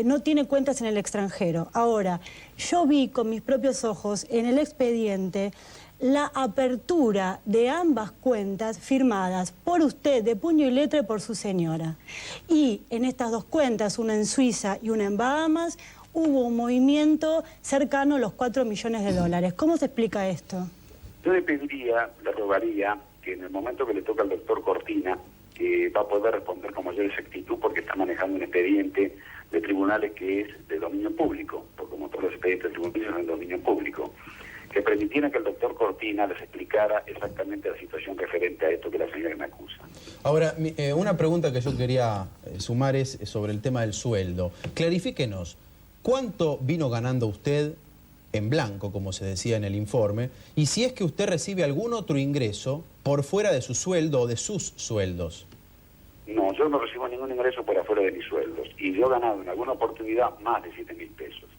no tiene cuentas en el extranjero. Ahora, yo vi con mis propios ojos en el expediente la apertura de ambas cuentas firmadas por usted de puño y letra y por su señora. Y en estas dos cuentas, una en Suiza y una en Bahamas, hubo un movimiento cercano a los 4 millones de dólares. ¿Cómo se explica esto? Yo le rogaría que en el momento que le toca al doctor Cortina, que va a poder responder con mayor exactitud porque está manejando un expediente de tribunales que es de dominio público, porque como todos los expedientes de tribunales son de dominio público, que permitieran que el doctor Cortina les explicara exactamente la situación referente a esto que la señora me acusa. Ahora, una pregunta que yo quería sumar es sobre el tema del sueldo. Clarifíquenos, ¿cuánto vino ganando usted en blanco, como se decía en el informe, y si es que usted recibe algún otro ingreso por fuera de su sueldo o de sus sueldos? No, yo no recibo ningún ingreso por afuera de mis sueldos, y yo he ganado en alguna oportunidad más de 7.000 pesos.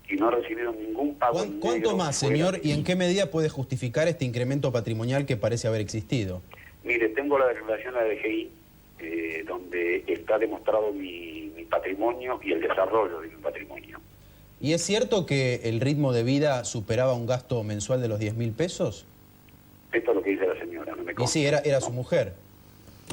Y no he recibido ningún pago. ¿Cuánto más, señor, y en qué medida puede justificar este incremento patrimonial que parece haber existido? Mire, tengo la declaración de la DGI, donde está demostrado mi patrimonio y el desarrollo de mi patrimonio. ¿Y es cierto que el ritmo de vida superaba un gasto mensual de los 10.000 pesos? Esto es lo que dice la señora, no me consta. Y sí, era su mujer.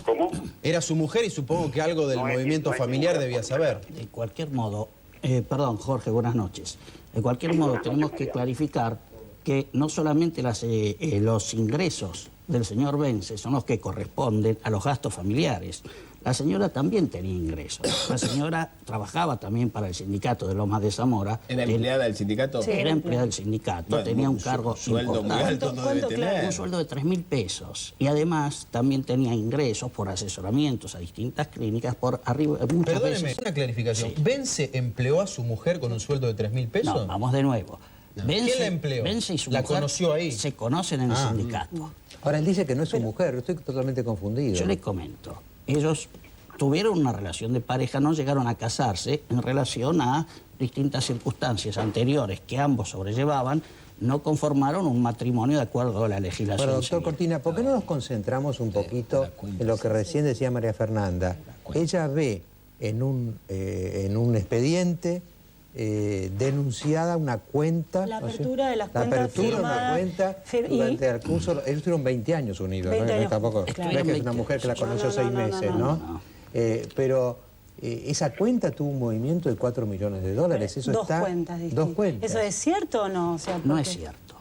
¿Cómo? Era su mujer y supongo que algo del movimiento familiar debía saber. De cualquier modo, perdón Jorge, buenas noches. De cualquier modo tenemos que clarificar que no solamente los ingresos del señor Vence son los que corresponden a los gastos familiares. La señora también tenía ingresos. La señora trabajaba también para el sindicato de Lomas de Zamora. ¿Era empleada del sindicato? Sí, era empleada del sindicato. Bueno, tenía un cargo sueldo muy alto no debe tener. Un sueldo de 3.000 pesos. Y además también tenía ingresos por asesoramientos a distintas clínicas por arriba. Perdóneme, una clarificación. Sí. ¿Vence empleó a su mujer con un sueldo de 3.000 pesos? No, vamos de nuevo. No. ¿Quién la empleó? Vence y su ¿La mujer conoció ahí? se conocen en el sindicato. Ahora, él dice que no es su mujer, estoy totalmente confundido. Yo le comento, ellos tuvieron una relación de pareja, no llegaron a casarse en relación a distintas circunstancias anteriores que ambos sobrellevaban, no conformaron un matrimonio de acuerdo a la legislación. Pero, doctor Cortina, ¿por qué no nos concentramos un poquito en lo que recién decía María Fernanda? Ella ve en un expediente denunciada una cuenta... La apertura de las cuentas. La apertura de una cuenta durante el curso... Ellos estuvieron 20 años unidos, 20 años. Tampoco, no es que es una mujer que la conoció 6 meses, ¿no? Pero esa cuenta tuvo un movimiento de $4 millones. Eso dos está, cuentas distintas. Dos cuentas. ¿Eso es cierto o no? O sea, no es cierto,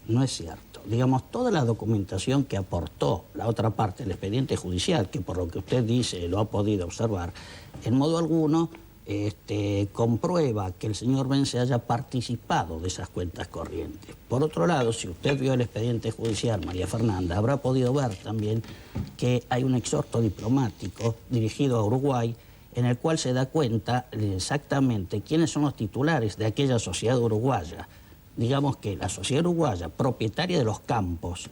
no es cierto. Digamos, toda la documentación que aportó la otra parte del expediente judicial, que por lo que usted dice lo ha podido observar, en modo alguno comprueba que el señor Vence haya participado de esas cuentas corrientes. Por otro lado, si usted vio el expediente judicial, María Fernanda, habrá podido ver también que hay un exhorto diplomático dirigido a Uruguay en el cual se da cuenta exactamente quiénes son los titulares de aquella sociedad uruguaya. Digamos que la sociedad uruguaya, propietaria de los campos,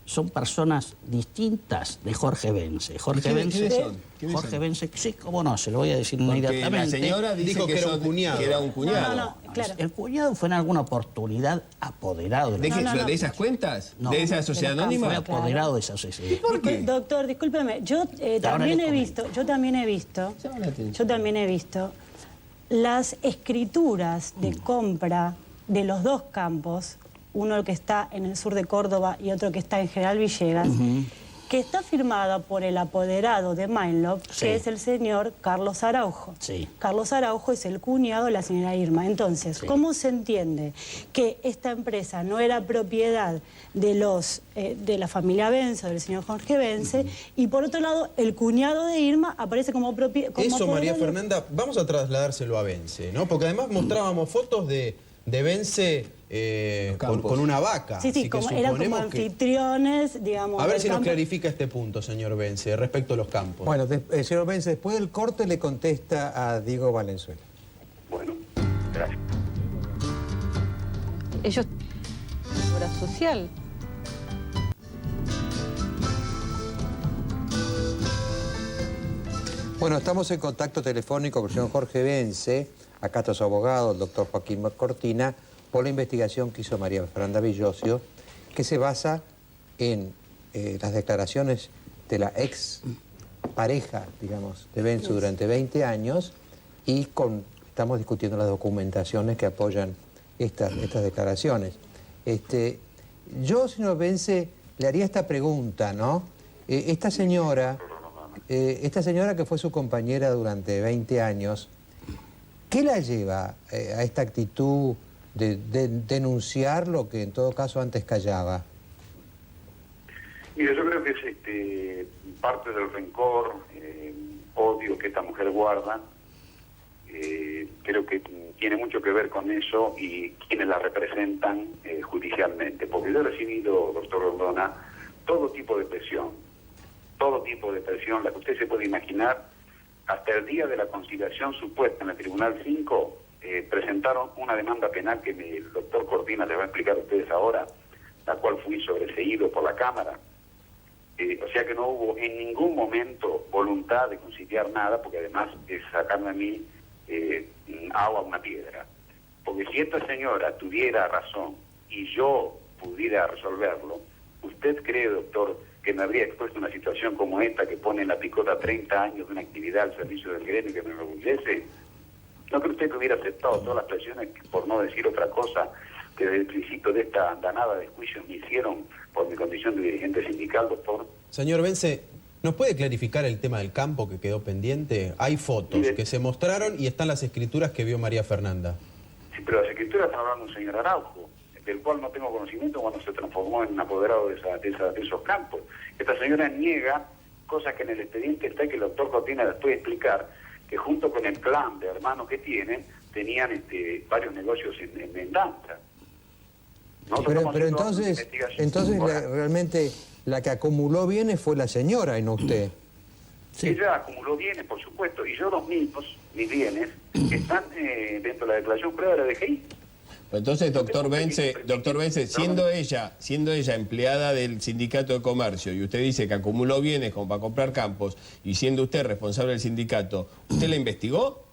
son personas distintas de Jorge Vence. ¿Quiénes son? Jorge Vence, sí, cómo no, se lo voy a decir inmediatamente. La señora dijo que era un cuñado. Que era un cuñado. No, claro. El cuñado fue en alguna oportunidad apoderado de ¿De esas cuentas? No, ¿De esa sociedad anónima? Fue apoderado de esa sociedad. ¿Por qué? Doctor, discúlpeme, yo también he visto las escrituras de compra de los dos campos, uno que está en el sur de Córdoba y otro que está en General Villegas, que está firmada por el apoderado de Mainlove, que es el señor Carlos Araujo. Sí. Carlos Araujo es el cuñado de la señora Irma. Entonces, ¿cómo se entiende que esta empresa no era propiedad de la familia Vence, del señor Jorge Vence, y por otro lado, el cuñado de Irma aparece como propiedad? Eso, María Fernanda, vamos a trasladárselo a Vence, ¿no? Porque además mostrábamos fotos de Vence con una vaca. Sí, eran como anfitriones, digamos. A ver si nos clarifica este punto, señor Vence, respecto a los campos. Bueno, señor Vence, después del corte le contesta a Diego Valenzuela. Bueno, gracias. Ellos... obra social. Bueno, estamos en contacto telefónico con el señor Jorge Vence, acá está su abogado, el doctor Joaquín Cortina, por la investigación que hizo María Fernanda Villosio, que se basa en las declaraciones de la ex pareja, digamos, de Vence durante 20 años y estamos discutiendo las documentaciones que apoyan estas declaraciones. Yo, señor Vence, le haría esta pregunta, ¿no? Esta señora que fue su compañera durante 20 años, ¿qué la lleva a esta actitud de denunciar lo que en todo caso antes callaba? Mira, yo creo que es parte del rencor, odio que esta mujer guarda. Creo que tiene mucho que ver con eso y quienes la representan judicialmente. Porque yo he recibido, doctor Rondona, todo tipo de presión, la que usted se puede imaginar. Hasta el día de la conciliación supuesta en el Tribunal 5, presentaron una demanda penal que el doctor Cortina les va a explicar a ustedes ahora, la cual fui sobreseído por la Cámara. O sea que no hubo en ningún momento voluntad de conciliar nada, porque además es sacarme a mí agua a una piedra. Porque si esta señora tuviera razón y yo pudiera resolverlo, ¿usted cree, doctor, que me habría expuesto una situación como esta que pone en la picota 30 años de una actividad al servicio del gremio que me enorgullece? ¿No cree usted que hubiera aceptado todas las presiones, por no decir otra cosa, que desde el principio de esta andanada de juicios me hicieron por mi condición de dirigente sindical, doctor? Señor Vence, ¿nos puede clarificar el tema del campo que quedó pendiente? Hay fotos que se mostraron y están las escrituras que vio María Fernanda. Sí, pero las escrituras están hablando de un señor Araujo. del cual no tengo conocimiento cuando se transformó en apoderado de esos campos. Esta señora niega cosas que en el expediente está y que el doctor Cortina les puede explicar, que junto con el clan de hermanos que tienen, tenían varios negocios en danza. Pero entonces realmente la que acumuló bienes fue la señora y no usted. Sí. Ella acumuló bienes, por supuesto, y yo los mismos, mis bienes, están dentro de la declaración prueba de la DGI. Entonces, doctor Bence, siendo ella empleada del sindicato de comercio y usted dice que acumuló bienes como para comprar campos y siendo usted responsable del sindicato, ¿usted la investigó?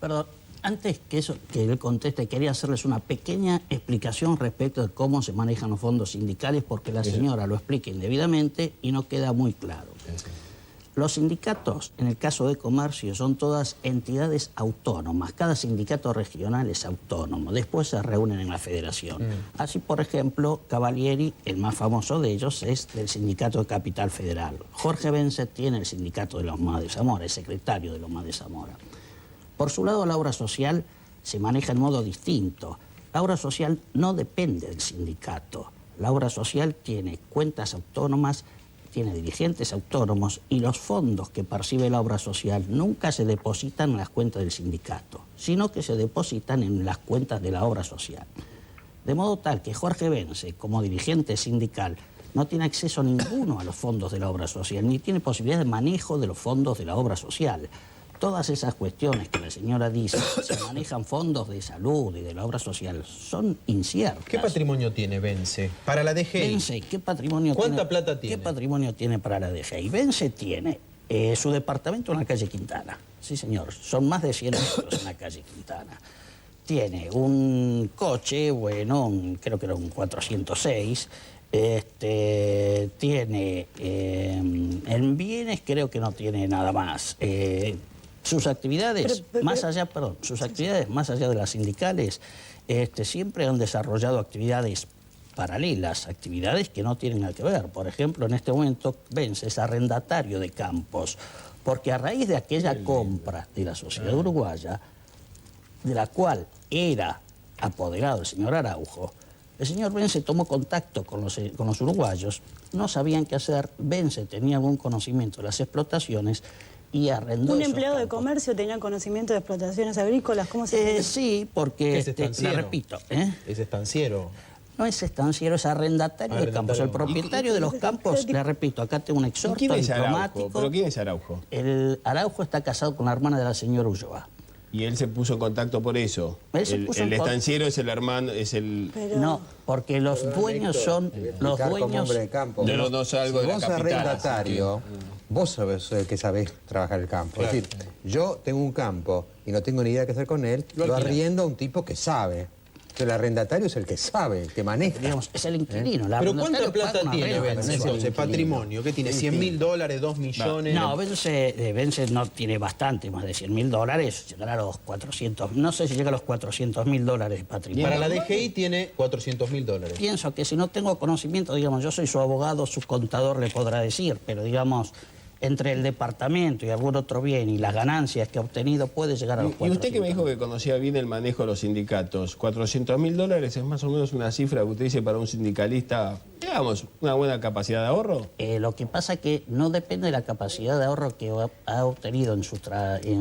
Perdón, antes que él conteste, quería hacerles una pequeña explicación respecto de cómo se manejan los fondos sindicales, porque la señora lo explica indebidamente y no queda muy claro. Los sindicatos, en el caso de comercio, son todas entidades autónomas. Cada sindicato regional es autónomo. Después se reúnen en la federación. Así, por ejemplo, Cavalieri, el más famoso de ellos, es del sindicato de Capital Federal. Jorge Bence tiene el sindicato de Lomas de Zamora, es secretario de Lomas de Zamora. Por su lado, la obra social se maneja en modo distinto. La obra social no depende del sindicato. La obra social tiene cuentas autónomas, tiene dirigentes autónomos y los fondos que percibe la obra social nunca se depositan en las cuentas del sindicato, sino que se depositan en las cuentas de la obra social. De modo tal que Jorge Bence, como dirigente sindical, no tiene acceso ninguno a los fondos de la obra social, ni tiene posibilidad de manejo de los fondos de la obra social. Todas esas cuestiones que la señora dice, se manejan fondos de salud y de la obra social, son inciertas. ¿Qué patrimonio tiene Bence para la DGI? Bence, ¿qué patrimonio ¿Cuánta plata tiene? ¿Qué patrimonio tiene para la DGI? Bence tiene su departamento en la calle Quintana. Sí, señor. Son más de 100 metros en la calle Quintana. Tiene un coche, bueno, creo que era un 406. Tiene en bienes, creo que no tiene nada más. Sus actividades, más allá de las sindicales, siempre han desarrollado actividades paralelas, actividades que no tienen nada que ver. Por ejemplo, en este momento Bence es arrendatario de campos, porque a raíz de aquella compra de la sociedad uruguaya, de la cual era apoderado el señor Araujo, el señor Bence tomó contacto con los uruguayos, no sabían qué hacer, Bence tenía algún conocimiento de las explotaciones y arrendó ¿Un empleado de comercio tenía conocimiento de explotaciones agrícolas? ¿Cómo se sí, porque, le repito... ¿Es estanciero? No es estanciero, es arrendatario de campos. El propietario de los campos, le repito, acá tengo un exhorto diplomático. ¿Pero quién es Araujo? El Araujo está casado con la hermana de la señora Ulloa. Y él se puso en contacto por eso. El estanciero es el hermano, es el... No, porque los dueños son los dueños... de campo. Yo no salgo de la capital. Vos arrendatario, vos sabés que sabés trabajar el campo. Claro. Es decir, yo tengo un campo y no tengo ni idea qué hacer con él, lo arriendo a un tipo que sabe. El arrendatario es el que sabe, el que maneja. Digamos, es el inquilino. ¿Pero cuánta plata tiene Bence entonces? ¿Patrimonio? ¿Qué tiene? ¿100.000 dólares? ¿2 millones? No, Bence no tiene bastante, más de 100.000 dólares. Llegará a los 400. No sé si llega a los 400.000 dólares de patrimonio. Para la DGI tiene 400.000 dólares. Pienso que si no tengo conocimiento, digamos, yo soy su abogado, su contador le podrá decir, pero digamos... entre el departamento y algún otro bien y las ganancias que ha obtenido puede llegar a los 400. Y usted que me dijo que conocía bien el manejo de los sindicatos, 400.000 dólares es más o menos una cifra que usted dice para un sindicalista, digamos, una buena capacidad de ahorro. Lo que pasa es que no depende de la capacidad de ahorro que ha obtenido en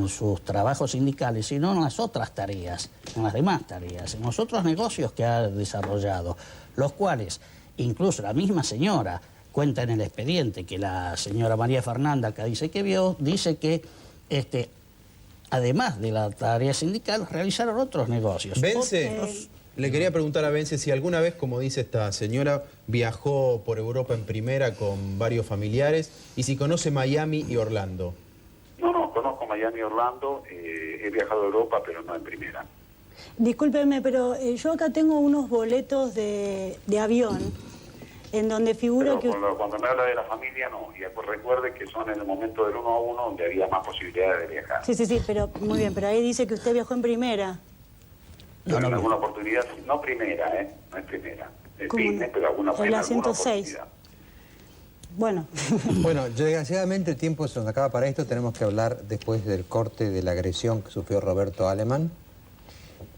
sus trabajos sindicales, sino en las otras tareas, en las demás tareas, en los otros negocios que ha desarrollado, los cuales incluso la misma señora cuenta en el expediente que la señora María Fernanda, que dice que vio, dice que además de la tarea sindical, realizaron otros negocios. Bence, le quería preguntar a Bence si alguna vez, como dice esta señora, viajó por Europa en primera con varios familiares y si conoce Miami y Orlando. No, conozco Miami y Orlando, he viajado a Europa, pero no en primera. Discúlpeme, pero yo acá tengo unos boletos de avión en donde figura que... Cuando me habla de la familia, no. Y después recuerde que son en el momento del 1 a 1 donde había más posibilidades de viajar. Sí, pero muy bien. Pero ahí dice que usted viajó en primera. En alguna oportunidad, no primera, no es primera. Es business, pero alguna oportunidad. En la 106. Bueno. Bueno, desgraciadamente el tiempo se nos acaba para esto. Tenemos que hablar después del corte de la agresión que sufrió Roberto Alemán.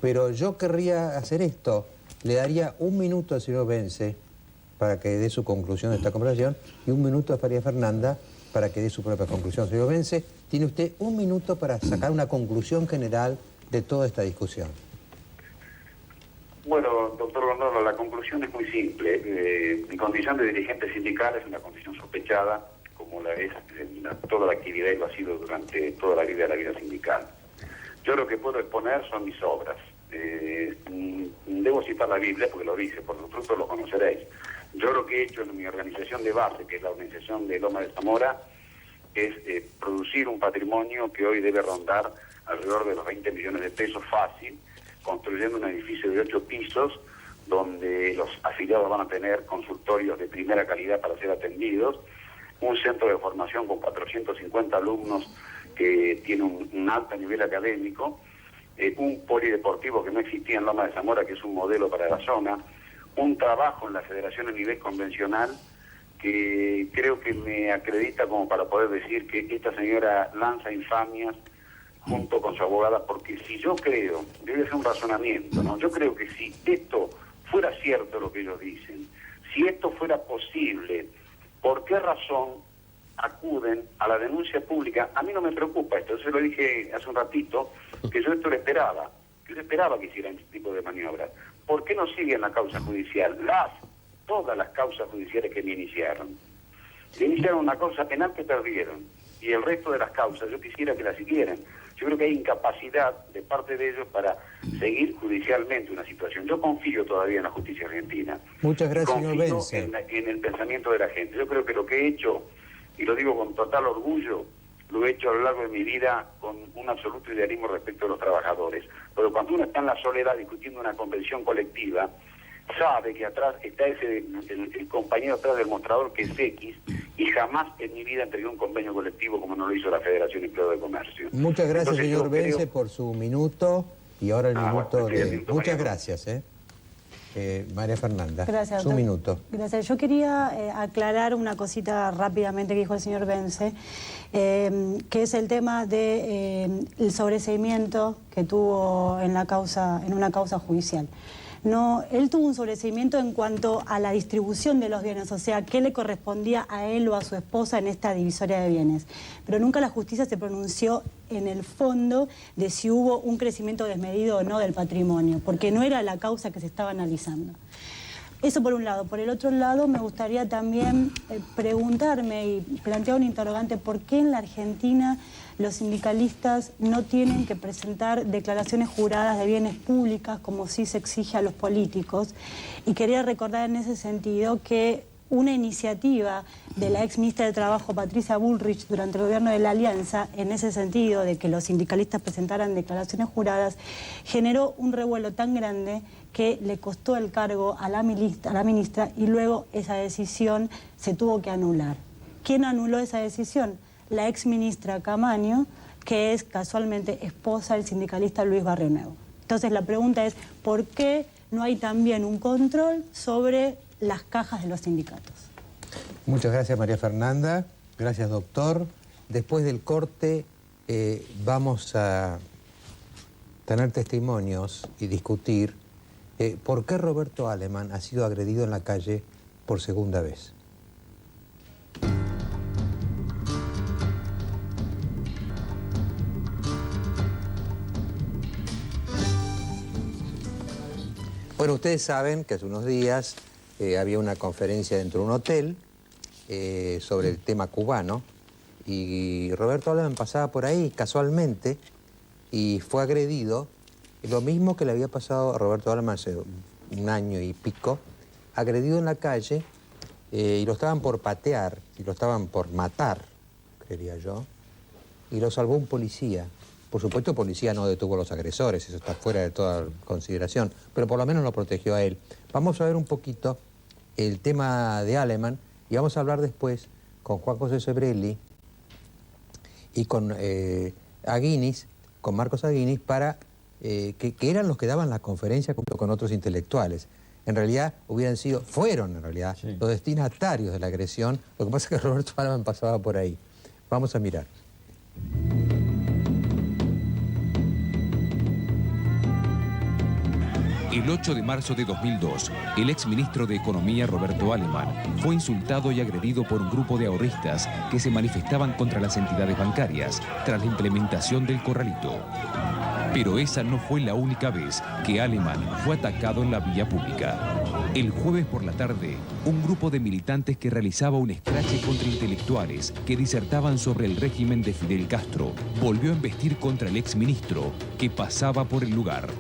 Pero yo querría hacer esto. le daría 1 minuto al señor Bence para que dé su conclusión de esta conversación y 1 minuto a María Fernanda para que dé su propia conclusión. Señor Bence, tiene usted 1 minuto para sacar una conclusión general de toda esta discusión. Bueno, doctor Gondoro, la conclusión es muy simple. Mi condición de dirigente sindical es una condición sospechada, como la es toda la actividad y lo ha sido durante toda la vida de la vida sindical. Yo lo que puedo exponer son mis obras. Debo citar la Biblia porque lo dice, por los frutos lo conoceréis. Yo lo que he hecho en mi organización de base, que es la organización de Lomas de Zamora, es producir un patrimonio que hoy debe rondar alrededor de los 20 millones de pesos fácil, construyendo un edificio de 8 pisos donde los afiliados van a tener consultorios de primera calidad para ser atendidos, un centro de formación con 450 alumnos que tiene un alto nivel académico, un polideportivo que no existía en Lomas de Zamora, que es un modelo para la zona, un trabajo en la federación a nivel convencional que creo que me acredita como para poder decir que esta señora lanza infamias junto con su abogada, porque si yo creo, debe ser un razonamiento, ¿no? Yo creo que si esto fuera cierto lo que ellos dicen, si esto fuera posible, ¿por qué razón acuden a la denuncia pública? A mí no me preocupa esto, yo se lo dije hace un ratito, que yo esto lo esperaba, que yo esperaba que hicieran este tipo de maniobras. ¿Por qué no siguen la causa judicial? Todas las causas judiciales que me iniciaron. Me iniciaron una causa penal que perdieron, y el resto de las causas yo quisiera que las siguieran. Yo creo que hay incapacidad de parte de ellos para seguir judicialmente una situación. Yo confío todavía en la justicia argentina. Muchas gracias, señor Bence. Confío en el pensamiento de la gente. Yo creo que lo que he hecho, y lo digo con total orgullo, lo he hecho a lo largo de mi vida con un absoluto idealismo respecto a los trabajadores. Pero cuando uno está en la soledad discutiendo una convención colectiva, sabe que atrás está el compañero atrás del mostrador que es X, y jamás en mi vida entregué un convenio colectivo como no lo hizo la Federación Empleado de Comercio. Muchas gracias, Entonces, señor Bence, por su minuto, y ahora el minuto de... Muchas gracias, María Fernanda. Gracias, su minuto. Gracias. Yo quería aclarar una cosita rápidamente que dijo el señor Bence, que es el tema de el sobreseimiento que tuvo en una causa judicial. No, él tuvo un sobreseimiento en cuanto a la distribución de los bienes, o sea, qué le correspondía a él o a su esposa en esta divisoria de bienes. Pero nunca la justicia se pronunció en el fondo de si hubo un crecimiento desmedido o no del patrimonio, porque no era la causa que se estaba analizando. Eso por un lado. Por el otro lado, me gustaría también preguntarme y plantear un interrogante: ¿por qué en la Argentina los sindicalistas no tienen que presentar declaraciones juradas de bienes públicos como sí se exige a los políticos? Y quería recordar en ese sentido que una iniciativa de la ex ministra de Trabajo, Patricia Bullrich, durante el gobierno de la Alianza, en ese sentido de que los sindicalistas presentaran declaraciones juradas, generó un revuelo tan grande que le costó el cargo a la ministra, y luego esa decisión se tuvo que anular. ¿Quién anuló esa decisión? La ex ministra Camaño, que es casualmente esposa del sindicalista Luis Barrio Nuevo. Entonces la pregunta es, ¿por qué no hay también un control sobre las cajas de los sindicatos? Muchas gracias, María Fernanda. Gracias, doctor. Después del corte vamos a tener testimonios y discutir por qué Roberto Aleman ha sido agredido en la calle por segunda vez. Bueno, ustedes saben que hace unos días había una conferencia dentro de un hotel sobre el tema cubano, y Roberto Aleman pasaba por ahí casualmente y fue agredido, lo mismo que le había pasado a Roberto Aleman hace 1 año y pico, agredido en la calle, y lo estaban por patear, y lo estaban por matar, creería yo, y lo salvó un policía. Por supuesto, el policía no detuvo a los agresores, eso está fuera de toda consideración, pero por lo menos lo protegió a él. Vamos a ver un poquito el tema de Aleman, y vamos a hablar después con Juan José Sebrelli y con Aguinis, con Marcos Aguinis, para que eran los que daban la conferencia junto con otros intelectuales. En realidad fueron en realidad los destinatarios de la agresión. Lo que pasa es que Roberto Aleman pasaba por ahí. Vamos a mirar. El 8 de marzo de 2002, el exministro de Economía Roberto Alemann fue insultado y agredido por un grupo de ahorristas que se manifestaban contra las entidades bancarias tras la implementación del corralito. Pero esa no fue la única vez que Alemann fue atacado en la vía pública. El jueves por la tarde, un grupo de militantes que realizaba un escrache contra intelectuales que disertaban sobre el régimen de Fidel Castro volvió a embestir contra el exministro que pasaba por el lugar.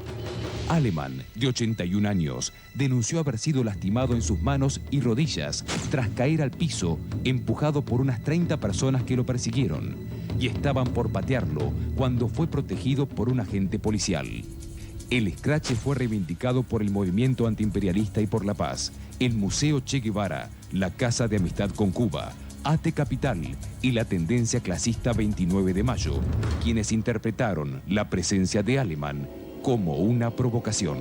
Alemann, de 81 años, denunció haber sido lastimado en sus manos y rodillas tras caer al piso, empujado por unas 30 personas que lo persiguieron, y estaban por patearlo cuando fue protegido por un agente policial. El escrache fue reivindicado por el Movimiento Antiimperialista y por la Paz, el Museo Che Guevara, la Casa de Amistad con Cuba, ATE Capital y la tendencia clasista 29 de mayo, quienes interpretaron la presencia de Alemann como una provocación.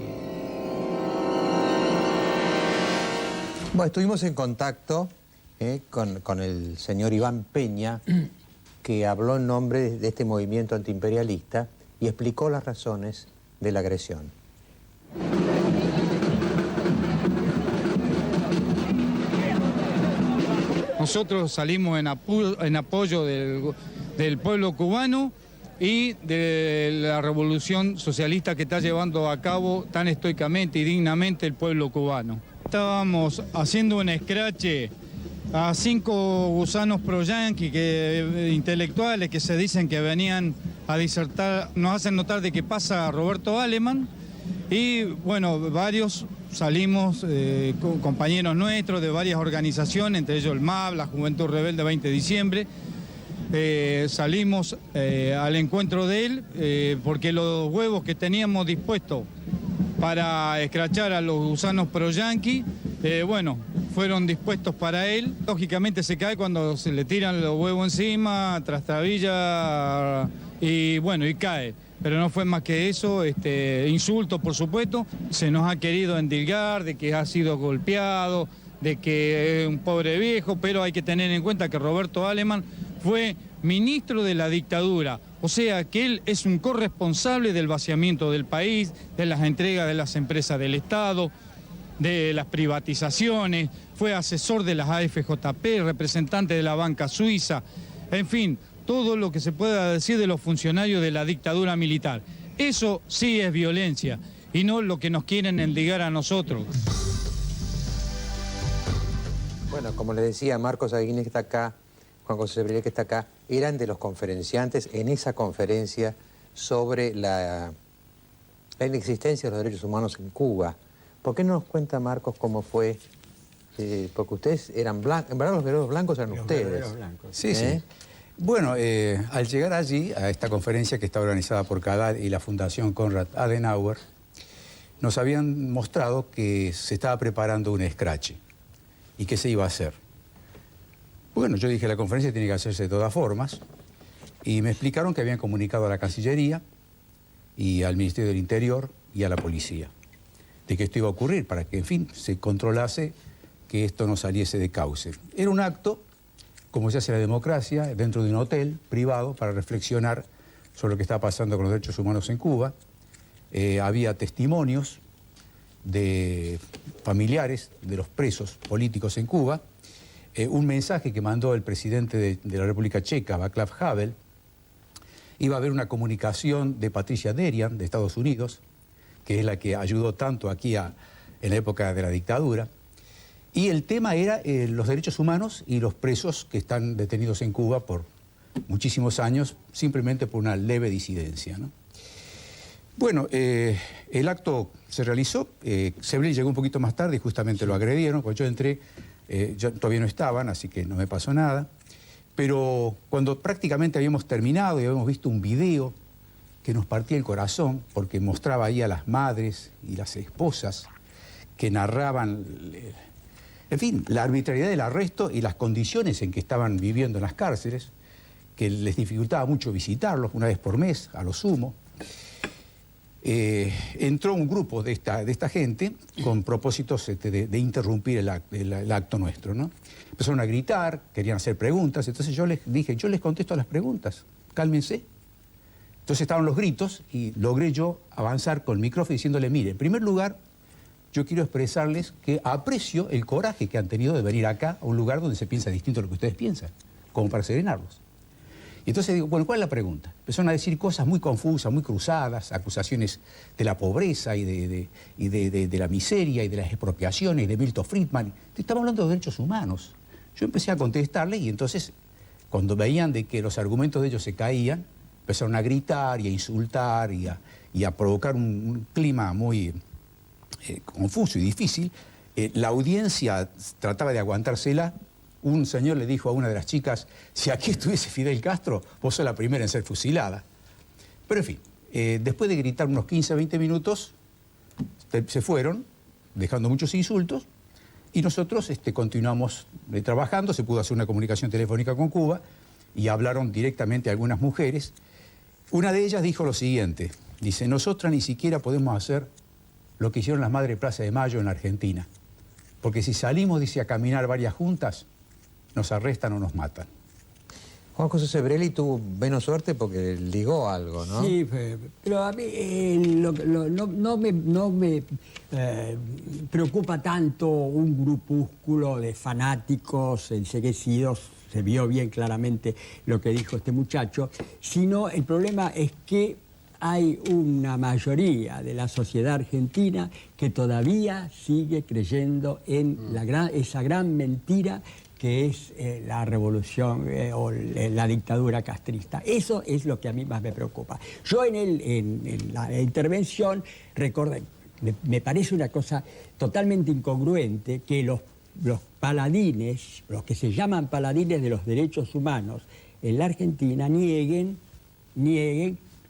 Bueno, estuvimos en contacto con el señor Iván Peña, que habló en nombre de este movimiento antiimperialista y explicó las razones de la agresión. Nosotros salimos en apoyo del pueblo cubano y de la revolución socialista que está llevando a cabo tan estoicamente y dignamente el pueblo cubano. Estábamos haciendo un escrache a 5 gusanos pro-yanqui intelectuales que se dicen que venían a disertar, nos hacen notar de que pasa Roberto Alemann, y bueno, varios salimos, compañeros nuestros de varias organizaciones, entre ellos el MAB, la Juventud Rebelde 20 de diciembre, salimos al encuentro de él porque los huevos que teníamos dispuestos para escrachar a los gusanos pro-yanqui, bueno, fueron dispuestos para él. Lógicamente se cae cuando se le tiran los huevos encima, trastabilla y bueno, y cae. Pero no fue más que eso, insultos por supuesto. Se nos ha querido endilgar de que ha sido golpeado, de que es un pobre viejo, pero hay que tener en cuenta que Roberto Alemann fue ministro de la dictadura, o sea que él es un corresponsable del vaciamiento del país, de las entregas de las empresas del Estado, de las privatizaciones, fue asesor de las AFJP, representante de la banca suiza, en fin, todo lo que se pueda decir de los funcionarios de la dictadura militar. Eso sí es violencia y no lo que nos quieren endilgar a nosotros. Bueno, como le decía, Marcos Aguirre que está acá, Juan José Cebriel que está acá, eran de los conferenciantes en esa conferencia sobre la inexistencia de los derechos humanos en Cuba. ¿Por qué no nos cuenta, Marcos, cómo fue? Porque ustedes eran blancos, en verdad los guerreros blancos eran ustedes. Sí, sí. Bueno, al llegar allí, a esta conferencia que está organizada por CADAD y la Fundación Konrad Adenauer, nos habían mostrado que se estaba preparando un escrache y qué se iba a hacer. Bueno, yo dije, la conferencia tiene que hacerse de todas formas, y me explicaron que habían comunicado a la Cancillería y al Ministerio del Interior y a la Policía de que esto iba a ocurrir, para que, en fin, se controlase que esto no saliese de cauce. Era un acto, como se hace en la democracia, dentro de un hotel privado para reflexionar sobre lo que está pasando con los derechos humanos en Cuba. Había testimonios de familiares de los presos políticos en Cuba, un mensaje que mandó el presidente de la República Checa, Václav Havel. Iba a haber una comunicación de Patricia Derian, de Estados Unidos, que es la que ayudó tanto aquí en la época de la dictadura. Y el tema era los derechos humanos y los presos que están detenidos en Cuba por muchísimos años, simplemente por una leve disidencia, ¿no? Bueno, el acto se realizó, Cebriel llegó un poquito más tarde y justamente lo agredieron, cuando yo entré, yo todavía no estaban, así que no me pasó nada. Pero cuando prácticamente habíamos terminado y habíamos visto un video que nos partía el corazón, porque mostraba ahí a las madres y las esposas que narraban, en fin, la arbitrariedad del arresto y las condiciones en que estaban viviendo en las cárceles, que les dificultaba mucho visitarlos, una vez por mes, a lo sumo. Entró un grupo de esta gente con propósitos de interrumpir el acto nuestro, ¿no? Empezaron a gritar, querían hacer preguntas, entonces yo les dije, yo les contesto a las preguntas, cálmense. Entonces estaban los gritos y logré yo avanzar con el micrófono diciéndole, mire, en primer lugar, yo quiero expresarles que aprecio el coraje que han tenido de venir acá, a un lugar donde se piensa distinto a lo que ustedes piensan, como para serenarlos. Y entonces digo, bueno, ¿cuál es la pregunta? Empezaron a decir cosas muy confusas, muy cruzadas, acusaciones de la pobreza y de la miseria y de las expropiaciones, de Milton Friedman. Estamos hablando de derechos humanos. Yo empecé a contestarle y entonces, cuando veían de que los argumentos de ellos se caían, empezaron a gritar y a insultar y a provocar un clima muy confuso y difícil. La audiencia trataba de aguantársela. Un señor le dijo a una de las chicas, si aquí estuviese Fidel Castro, vos sos la primera en ser fusilada. Pero en fin, después de gritar unos 15 a 20 minutos, se fueron, dejando muchos insultos, y nosotros continuamos trabajando. Se pudo hacer una comunicación telefónica con Cuba, y hablaron directamente algunas mujeres. Una de ellas dijo lo siguiente, dice, nosotras ni siquiera podemos hacer lo que hicieron las Madres de Plaza de Mayo en la Argentina, porque si salimos, dice, a caminar varias juntas, nos arrestan o nos matan. Juan José Sebrelli tuvo menos suerte porque ligó algo, ¿no? Sí, pero a mí no me preocupa tanto un grupúsculo de fanáticos enseguecidos, se vio bien claramente lo que dijo este muchacho, sino el problema es que hay una mayoría de la sociedad argentina que todavía sigue creyendo en esa gran mentira que es la revolución o la dictadura castrista. Eso es lo que a mí más me preocupa. Yo en la intervención recordé, me parece una cosa totalmente incongruente que los paladines, los que se llaman paladines de los derechos humanos en la Argentina, nieguen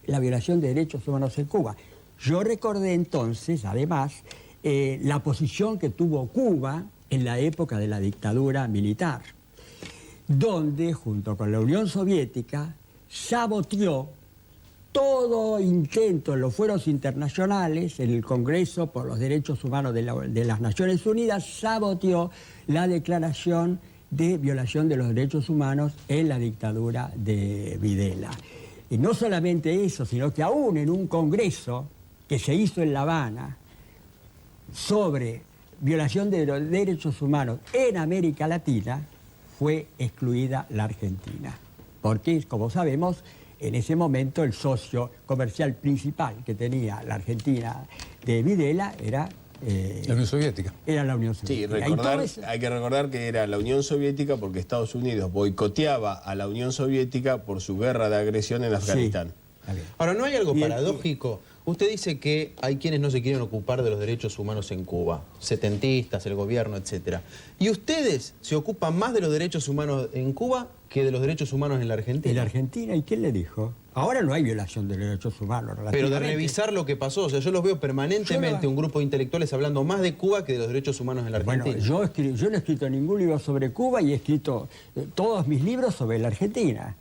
la violación de derechos humanos en Cuba. Yo recordé entonces, además, la posición que tuvo Cuba en la época de la dictadura militar, donde, junto con la Unión Soviética, saboteó todo intento en los fueros internacionales, en el Congreso por los Derechos Humanos de las Naciones Unidas, saboteó la declaración de violación de los derechos humanos en la dictadura de Videla. Y no solamente eso, sino que aún en un congreso que se hizo en La Habana sobre violación de los derechos humanos en América Latina, fue excluida la Argentina. Porque, como sabemos, en ese momento el socio comercial principal que tenía la Argentina de Videla era la Unión Soviética. Era la Unión Soviética. Sí, hay que recordar que era la Unión Soviética porque Estados Unidos boicoteaba a la Unión Soviética por su guerra de agresión en Afganistán. Sí. Ahora, ¿no hay algo paradójico? Usted dice que hay quienes no se quieren ocupar de los derechos humanos en Cuba, setentistas, el gobierno, etc. Y ustedes se ocupan más de los derechos humanos en Cuba que de los derechos humanos en la Argentina. ¿En la Argentina? ¿Y quién le dijo? Ahora no hay violación de derechos humanos. Pero de revisar lo que pasó, o sea, yo los veo permanentemente, un grupo de intelectuales hablando más de Cuba que de los derechos humanos en la Argentina. Bueno, yo no he escrito ningún libro sobre Cuba y he escrito todos mis libros sobre la Argentina.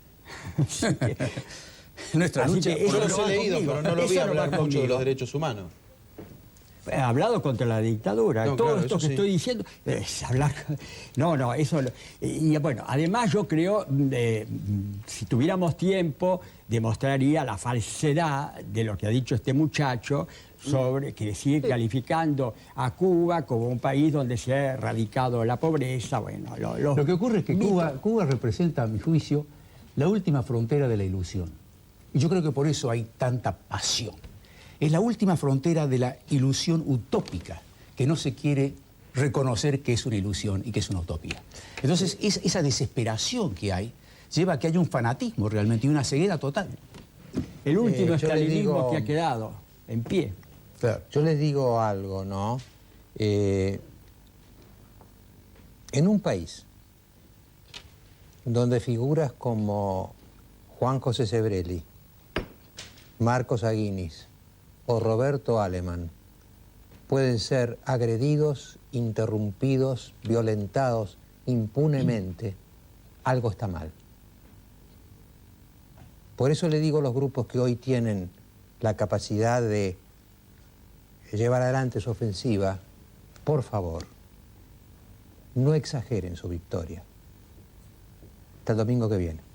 Nuestra lucha. Yo los he leído, pero no lo vi hablar mucho de los derechos humanos. He hablado contra la dictadura. No, todo claro, esto que sí. estoy diciendo es hablar. No, eso. Y bueno, además yo creo, si tuviéramos tiempo, demostraría la falsedad de lo que ha dicho este muchacho sobre que sigue calificando a Cuba como un país donde se ha erradicado la pobreza. Bueno, lo que ocurre es que Cuba representa, a mi juicio, la última frontera de la ilusión. Y yo creo que por eso hay tanta pasión. Es la última frontera de la ilusión utópica, que no se quiere reconocer que es una ilusión y que es una utopía. Entonces, esa desesperación que hay lleva a que haya un fanatismo realmente y una ceguera total. El último estalinismo que ha quedado en pie. Claro. Yo les digo algo, ¿no? En un país donde figuras como Juan José Sebrelli, Marcos Aguinis o Roberto Aleman pueden ser agredidos, interrumpidos, violentados impunemente, algo está mal. Por eso le digo a los grupos que hoy tienen la capacidad de llevar adelante su ofensiva, por favor, no exageren su victoria. Hasta el domingo que viene.